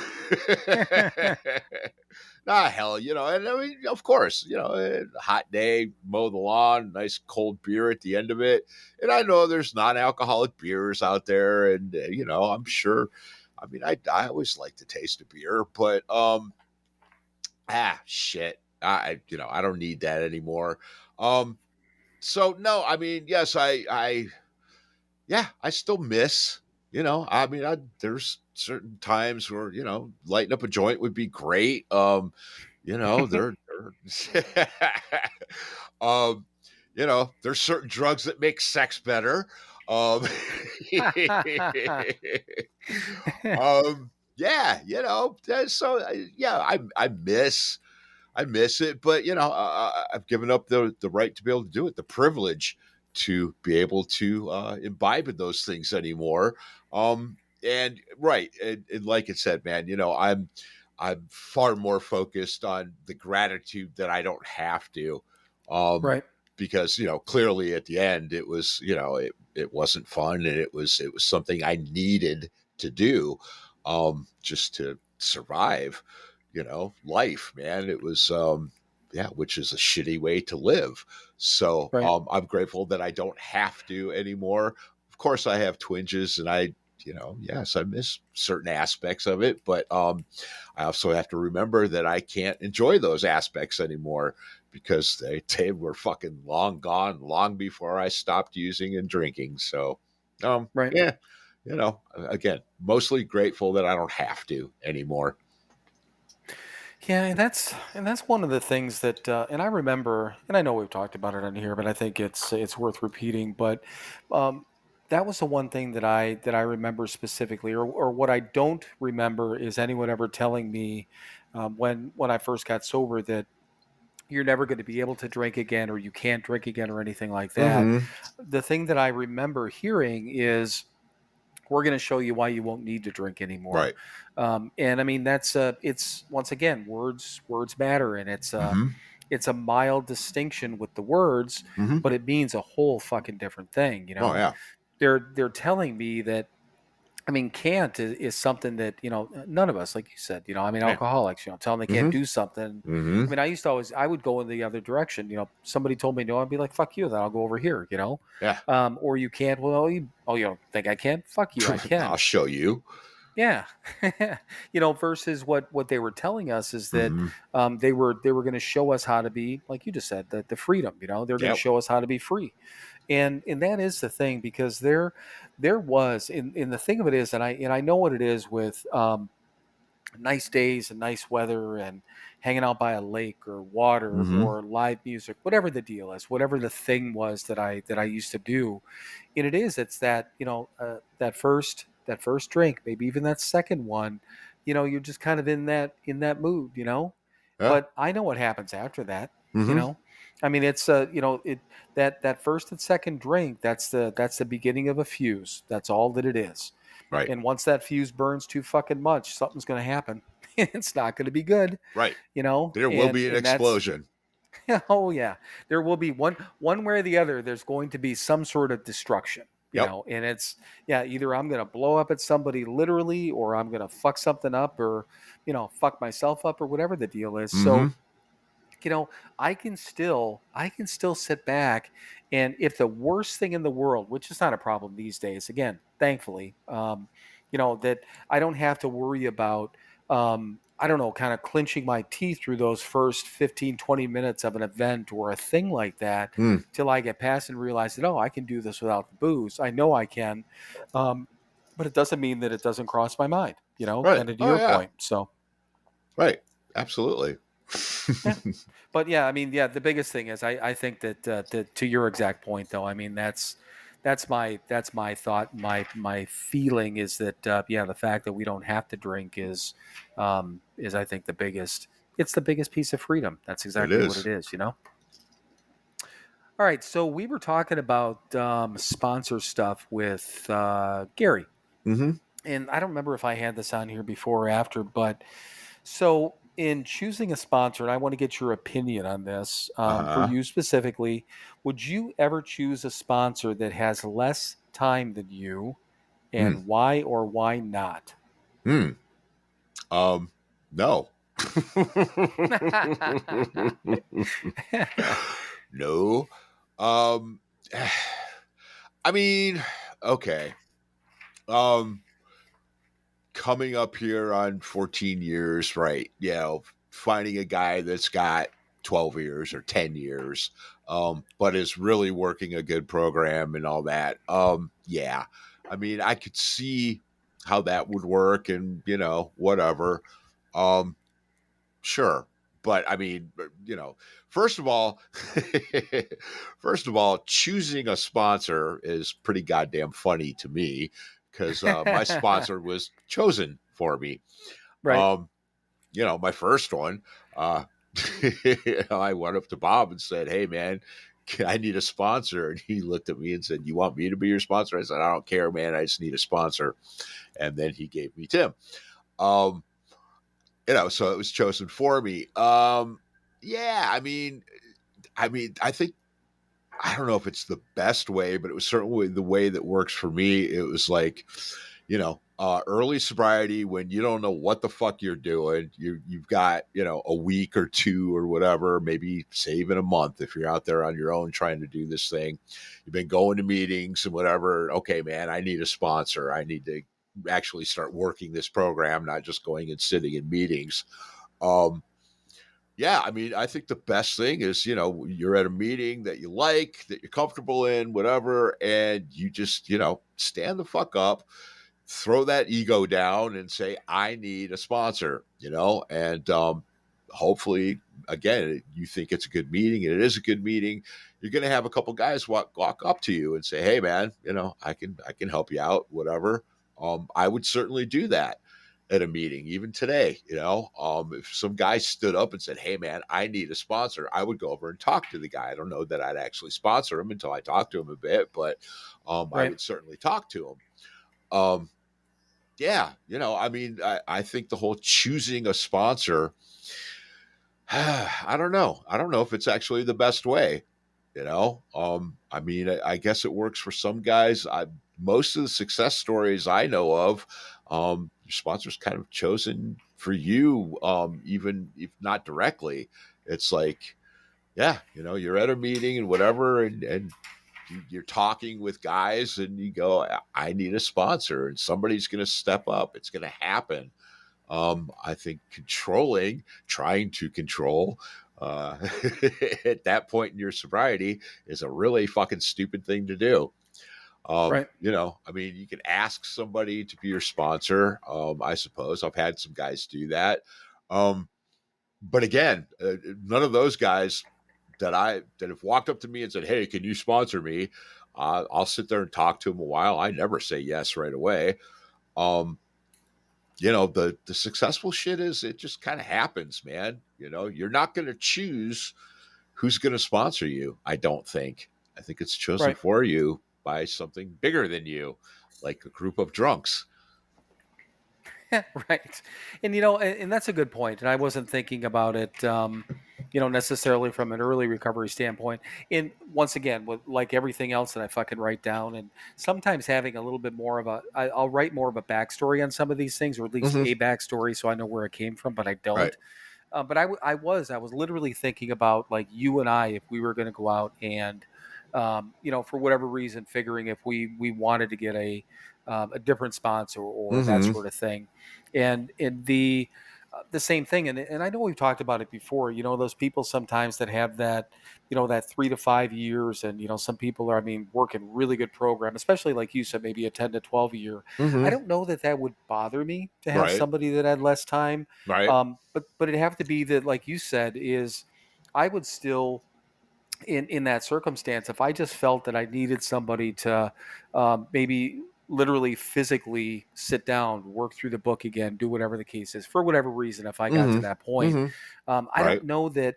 hell, and I mean, of course, a hot day, mow the lawn, nice cold beer at the end of it. And I know there's non-alcoholic beers out there, and I'm sure. I mean, I always like the taste of beer, but shit, I don't need that anymore. So no, I mean, yes, I still miss. I mean, there's certain times where lighting up a joint would be great. There, um, there's certain drugs that make sex better. Um, yeah, yeah, I miss it, but I've given up the right to be able to do it, the privilege to be able to imbibe in those things anymore. And right, and like it said, man, I'm far more focused on the gratitude that I don't have to, Right. because clearly at the end it was it wasn't fun, and it was something I needed to do, just to survive life, man. It was yeah, which is a shitty way to live. So Right. I'm grateful that I don't have to anymore. Of course I have twinges, and yes, I miss certain aspects of it, but I also have to remember that I can't enjoy those aspects anymore, because they were fucking long gone long before I stopped using and drinking. So Right. yeah, again, mostly grateful that I don't have to anymore. Yeah, and that's one of the things that, and I remember, and I know we've talked about it on here, but I think it's worth repeating. But um, that was the one thing that I remember specifically, or what I don't remember is anyone ever telling me when I first got sober that you're never going to be able to drink again, or you can't drink again, or anything like that. Mm-hmm. The thing that I remember hearing is, we're going to show you why you won't need to drink anymore. Right. And I mean, it's once again, words matter, and Mm-hmm. it's a mild distinction with the words, Mm-hmm. but it means a whole fucking different thing. Oh yeah. They're telling me that I mean, can't is something that, none of us, like you said, I mean, alcoholics, tell them they can't do something. Mm-hmm. I mean, I would go in the other direction. Somebody told me no, I'd be like, fuck you, then I'll go over here, Yeah. Or you can't. Well, you don't think I can? Fuck you, I can. I'll show you. Yeah. Versus what they were telling us is that Mm-hmm. they were going to show us how to be, like you just said, the freedom, they're going to show us how to be free. And that is the thing, because there was, in the thing of it is, and I know what it is with nice days and nice weather and hanging out by a lake or water Mm-hmm. or live music, whatever the deal is, whatever the thing was that I used to do. And it's that, that first drink, maybe even that second one, you're just kind of in that mood, Yeah. but I know what happens after that. Mm-hmm. I mean, it's that first and second drink, that's the beginning of a fuse. That's all that it is. Right. And once that fuse burns too fucking much, something's going to happen. It's not going to be good. Right. There will be an explosion. Oh yeah, there will be one way or the other. There's going to be some sort of destruction. And it's either I'm going to blow up at somebody literally, or I'm going to fuck something up, or fuck myself up, or whatever the deal is. Mm-hmm. So I can still sit back, and if the worst thing in the world, which is not a problem these days, again, thankfully, that I don't have to worry about, I don't know, kind of clenching my teeth through those first 15, 20 minutes of an event or a thing like that, till I get past and realize that, I can do this without the booze. I know I can. But it doesn't mean that it doesn't cross my mind, Right. kind of to your point. So. Right. Absolutely. Yeah. But I mean, the biggest thing is I think that to your exact point, though, I mean, that's my thought, my feeling is that the fact that we don't have to drink is I think it's the biggest piece of freedom. That's exactly what it is. All right, so we were talking about sponsor stuff with Gary, and I don't remember if I had this on here before or after, but so in choosing a sponsor, and I want to get your opinion on this, for you specifically, would you ever choose a sponsor that has less time than you, and why or why not? No. No. I mean, okay. Coming up here on 14 years, right? Finding a guy that's got 12 years or 10 years, but is really working a good program and all that. Yeah. I mean, I could see how that would work, and, whatever. Sure. But I mean, first of all, choosing a sponsor is pretty goddamn funny to me, because my sponsor was chosen for me. Right. My first one, I went up to Bob and said, "Hey, man, I need a sponsor." And he looked at me and said, "You want me to be your sponsor?" I said, "I don't care, man. I just need a sponsor." And then he gave me Tim. So it was chosen for me. Yeah, I mean, I think, I don't know if it's the best way, but it was certainly the way that works for me. It was like, early sobriety, when you don't know what the fuck you're doing. You've got, a week or two or whatever, maybe say even a month if you're out there on your own trying to do this thing. You've been going to meetings and whatever. Okay, man, I need a sponsor. I need to actually start working this program, not just going and sitting in meetings. Yeah, I mean, I think the best thing is, you're at a meeting that you like, that you're comfortable in, whatever, and you just, stand the fuck up, throw that ego down and say, I need a sponsor, and hopefully, again, you think it's a good meeting, and it is a good meeting. You're going to have a couple guys walk up to you and say, "Hey, man, I can help you out, whatever." I would certainly do that at a meeting, even today. If some guy stood up and said, "Hey, man, I need a sponsor," I would go over and talk to the guy. I don't know that I'd actually sponsor him until I talk to him a bit, but I would certainly talk to him. Yeah, I mean, I think the whole choosing a sponsor, I don't know if it's actually the best way. You know, I mean, I guess it works for some guys. Most of the success stories I know of, your sponsor's kind of chosen for you, even if not directly. It's like, yeah, you know, you're at a meeting and whatever, and you're talking with guys, and you go, I need a sponsor, and somebody's going to step up. It's going to happen. I think trying to control uh, at that point in your sobriety is a really fucking stupid thing to do. Right. You know, I mean, you can ask somebody to be your sponsor. I suppose I've had some guys do that. But again, none of those guys that have walked up to me and said, "Hey, can you sponsor me?" I'll sit there and talk to them a while. I never say yes right away. Um, you know, the successful shit is it just kind of happens, man. You know, you're not going to choose who's going to sponsor you. I don't think. I think it's chosen Right. for you by something bigger than you, like a group of drunks. Right. And, and that's a good point. And I wasn't thinking about it, necessarily from an early recovery standpoint. And once again, with like everything else that I fucking write down, and sometimes having a little bit more of I'll write more of a backstory on some of these things, or at least a backstory, so I know where it came from, but I don't. Right. But I was literally thinking about like you and I, if we were going to go out and, for whatever reason, figuring if we wanted to get a different sponsor or that sort of thing, and the same thing, and I know we've talked about it before. Those people sometimes that have that, that 3 to 5 years, and some people are, I mean, working really good program, especially like you said, maybe a 10 to 12 year. I don't know that would bother me to have Right. somebody that had less time. Right. But it'd have to be that, like you said, is I would still in that circumstance, if I just felt that I needed somebody to maybe literally physically sit down, work through the book again, do whatever the case is, for whatever reason, if I got to that point, I don't know that.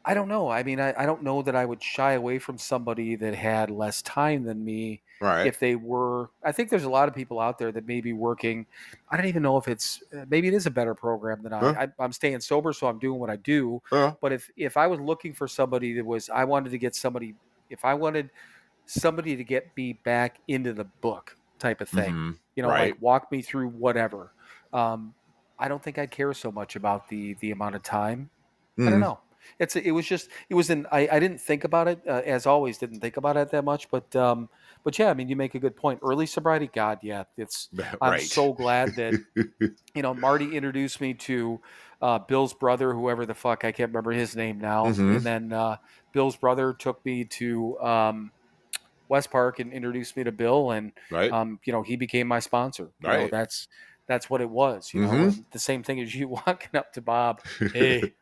I don't know. I mean, I don't know that I would shy away from somebody that had less time than me Right. if they were. I think there's a lot of people out there that may be working. I don't even know if it's maybe it is a better program than I'm staying sober, so I'm doing what I do. But if I was looking for somebody that was, I wanted to get somebody. If I wanted somebody to get me back into the book type of thing, Right. like walk me through whatever. I don't think I'd care so much about the amount of time. I don't know. I didn't think about it, as always, didn't think about it that much, but yeah, I mean, you make a good point. Early sobriety, God, yeah, I'm Right. so glad that Marty introduced me to Bill's brother, whoever the fuck, I can't remember his name now, and then Bill's brother took me to West Park and introduced me to Bill, and Right. he became my sponsor. Right. That's what it was, and the same thing as you walking up to Bob, hey.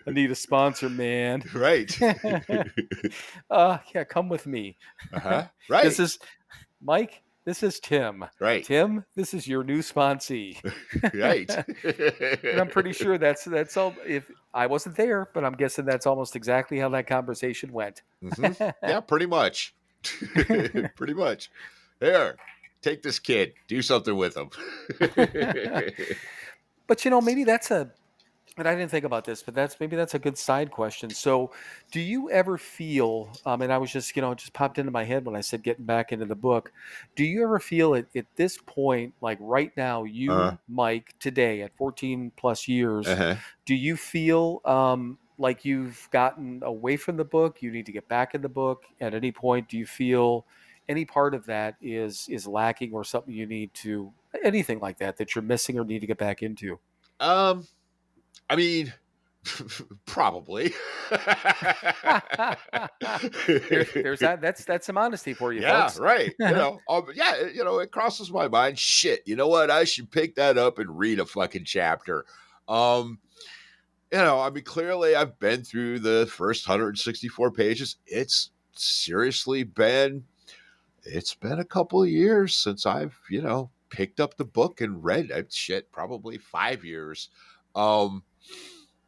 I need a sponsor, man. Right. Yeah, come with me. Right. This is Mike. This is Tim. Right. Tim, this is your new sponsee. Right. And I'm pretty sure that's all. If I wasn't there, but I'm guessing that's almost exactly how that conversation went. Yeah, pretty much. Pretty much. Here, take this kid. Do something with him. But maybe and I didn't think about this, but maybe that's a good side question. So, do you ever feel? And I was just, it just popped into my head when I said getting back into the book. Do you ever feel at this point, like right now, you, Mike, today at 14 plus years, do you feel like you've gotten away from the book? You need to get back in the book. At any point, do you feel any part of that is lacking, or something you need to, anything like that you're missing or need to get back into? I mean, probably. there's that. That's some honesty for you, yeah, folks. Right. Yeah, it crosses my mind. Shit, you know what? I should pick that up and read a fucking chapter. I mean, clearly I've been through the first 164 pages. It's been a couple of years since I've, picked up the book and read it. Shit, probably 5 years.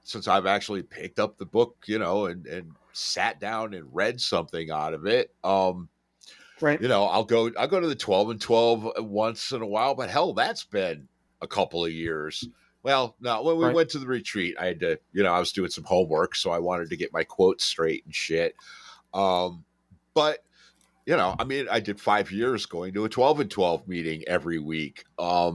Since I've actually picked up the book, and sat down and read something out of it. Right. I'll go to the 12 and 12 once in a while, but hell, that's been a couple of years. Well, no, when we Right. went to the retreat, I had to, I was doing some homework, so I wanted to get my quotes straight and shit. But I mean, I did 5 years going to a 12 and 12 meeting every week. Yeah,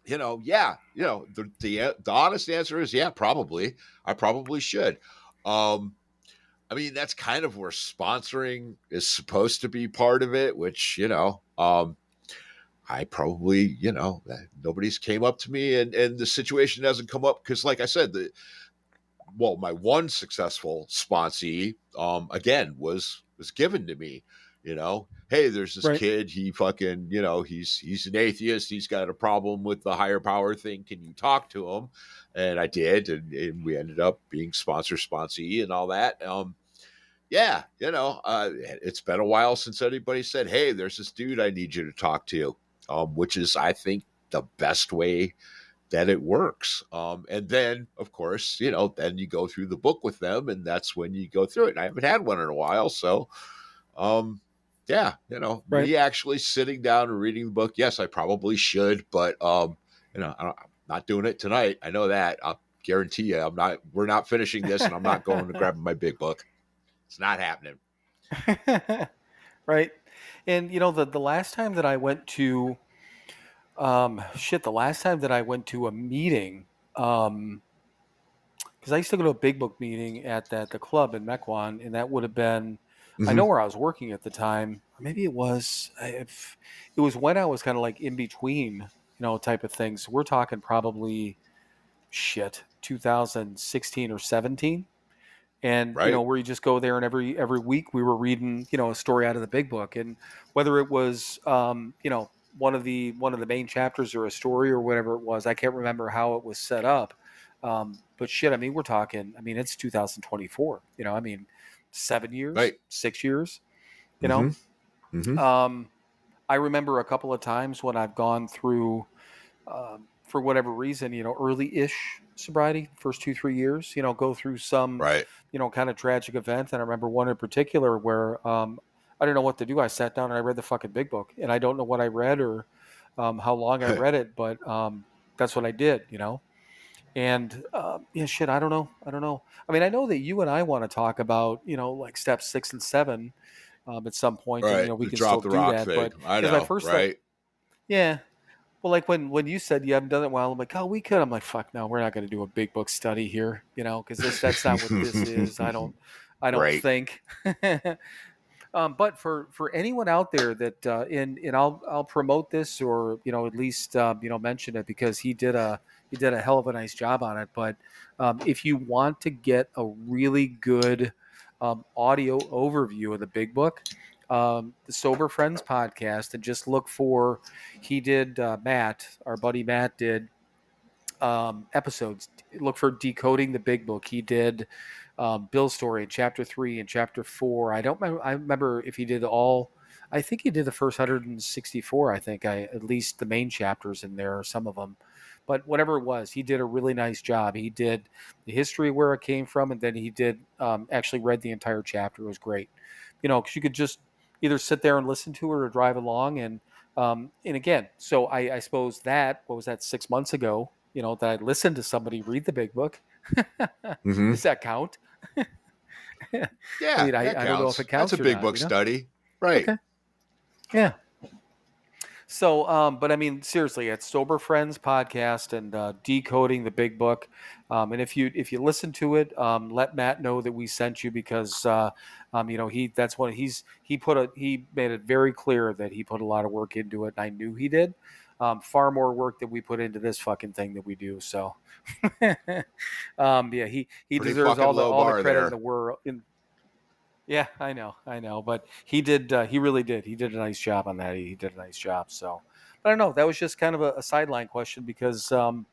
the honest answer is yeah, probably. I probably should. Um, I mean, that's kind of where sponsoring is supposed to be part of it, which, I probably, nobody's came up to me and the situation hasn't come up because, like I said, my one successful sponsee, again, was given to me. Hey, there's this Right. kid. He fucking, he's an atheist. He's got a problem with the higher power thing. Can you talk to him? And I did, and we ended up being sponsee and all that. Yeah, it's been a while since anybody said, "Hey, there's this dude I need you to talk to," which is, I think, the best way that it works. And then, of course, then you go through the book with them, and that's when you go through it. And I haven't had one in a while, so yeah, Right. me actually sitting down and reading the book. Yes, I probably should, but I'm not doing it tonight. I know that. I'll guarantee you, I'm not. We're not finishing this, and I'm not going to grab my big book. It's not happening. Right. And the last time that I went to the last time that I went to a meeting, because I used to go to a big book meeting at the club in Mequon, and that would have been, I know Mm-hmm. where I was working at the time, or maybe it was, if it was when I was kind of like in between, type of things. We're talking probably 2016 or 17. And Right. where you just go there, and every week we were reading a story out of the big book, and whether it was one of the main chapters or a story or whatever it was, I can't remember how it was set up. But I mean, we're talking, I mean, it's 2024, I mean, 7 years, Right. 6 years, you know. Mm-hmm. Mm-hmm. I remember a couple of times when I've gone through, for whatever reason, early-ish sobriety, first 2-3 years, go through some, Right. kind of tragic event. And I remember one in particular where I didn't know what to do. I sat down and I read the fucking big book, and I don't know what I read or how long I read it, but that's what I did. And yeah, shit, I don't know. I mean, I know that you and I want to talk about, like steps 6 and 7 at some point, and Right. we The can still drop the do rock that. thing. But I because my know. first thought, Right. yeah, well, like when you said you haven't done it well, I'm like, oh, we could. I'm like, fuck, no, we're not going to do a big book study here, because that's not what this is. I don't Right. think. But for anyone out there that and I'll promote this, or at least mention it, because he did a hell of a nice job on it. But if you want to get a really good audio overview of the big book, the Sober Friends podcast, and just look for, he did, Matt, our buddy Matt did episodes. Look for Decoding the Big Book. He did Bill's story in chapter 3 and chapter 4. I don't remember. I remember if he did all. I think he did the first 164. I think at least the main chapters in there, or some of them. But whatever it was, he did a really nice job. He did the history where it came from, and then he did actually read the entire chapter. It was great, because you could just either sit there and listen to it or drive along. And again, so I suppose that, what was that, 6 months ago, that I listened to somebody read the big book. Mm-hmm. Does that count? I Yeah, mean, that I don't know if it counts. That's a counts or big not, book study. Right. Okay. Yeah. So, but I mean, seriously, it's Sober Friends podcast, and Decoding the Big Book. And if you listen to it, let Matt know that we sent you, because that's what he made it very clear that he put a lot of work into it, and I knew he did. Far more work than we put into this fucking thing that we do. So, yeah, he Pretty deserves fucking all low the bar credit in there. the world. Yeah, I know, but he did. He really did. He did a nice job on that. He did a nice job. So, but I don't know. That was just kind of a sideline question, because, I don't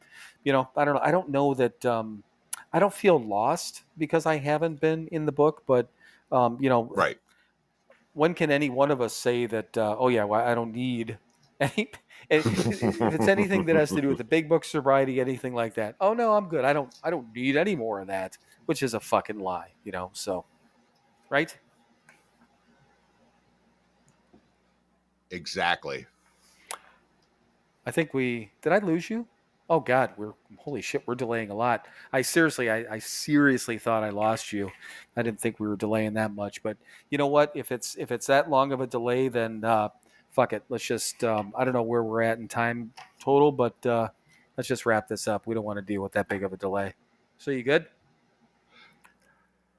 know. I don't know that. I don't feel lost because I haven't been in the book, but Right. when can any one of us say that? Oh yeah, well, I don't need any. If it's anything that has to do with the big book sobriety, anything like that. Oh no, I'm good. I don't need any more of that, which is a fucking lie. So, right. Exactly. Did I lose you? Oh God, holy shit, we're delaying a lot. I seriously thought I lost you. I didn't think we were delaying that much, but you know what? If it's that long of a delay, then fuck it. Let's just I don't know where we're at in time total, but let's just wrap this up. We don't want to deal with that big of a delay. So you good?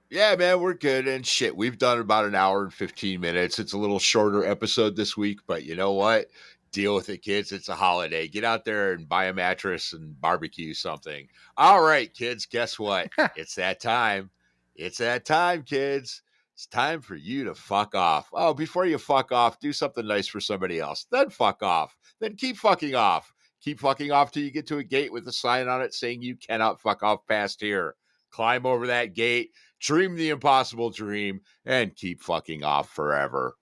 Yeah, man, we're good. And shit, we've done about an hour and 15 minutes. It's a little shorter episode this week, but you know what? Deal with it, kids. It's a holiday. Get out there and buy a mattress and barbecue something. All right, kids, guess what? It's that time. It's that time, kids. It's time for you to fuck off. Oh, before you fuck off, do something nice for somebody else. Then fuck off. Then keep fucking off. Keep fucking off till you get to a gate with a sign on it saying you cannot fuck off past here. Climb over that gate. Dream the impossible dream and keep fucking off forever.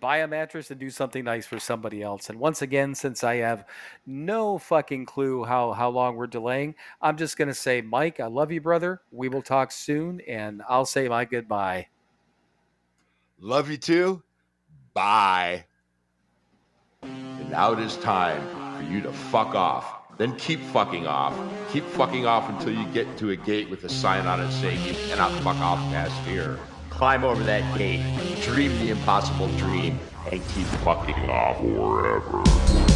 Buy a mattress and do something nice for somebody else. And once again, since I have no fucking clue how long we're delaying, I'm just going to say, Mike, I love you, brother. We will talk soon, and I'll say my goodbye. Love you too. Bye. And now it is time for you to fuck off. Then keep fucking off. Keep fucking off until you get to a gate with a sign on it saying you cannot fuck off past here. Climb over that gate, dream the impossible dream, and keep fucking off forever.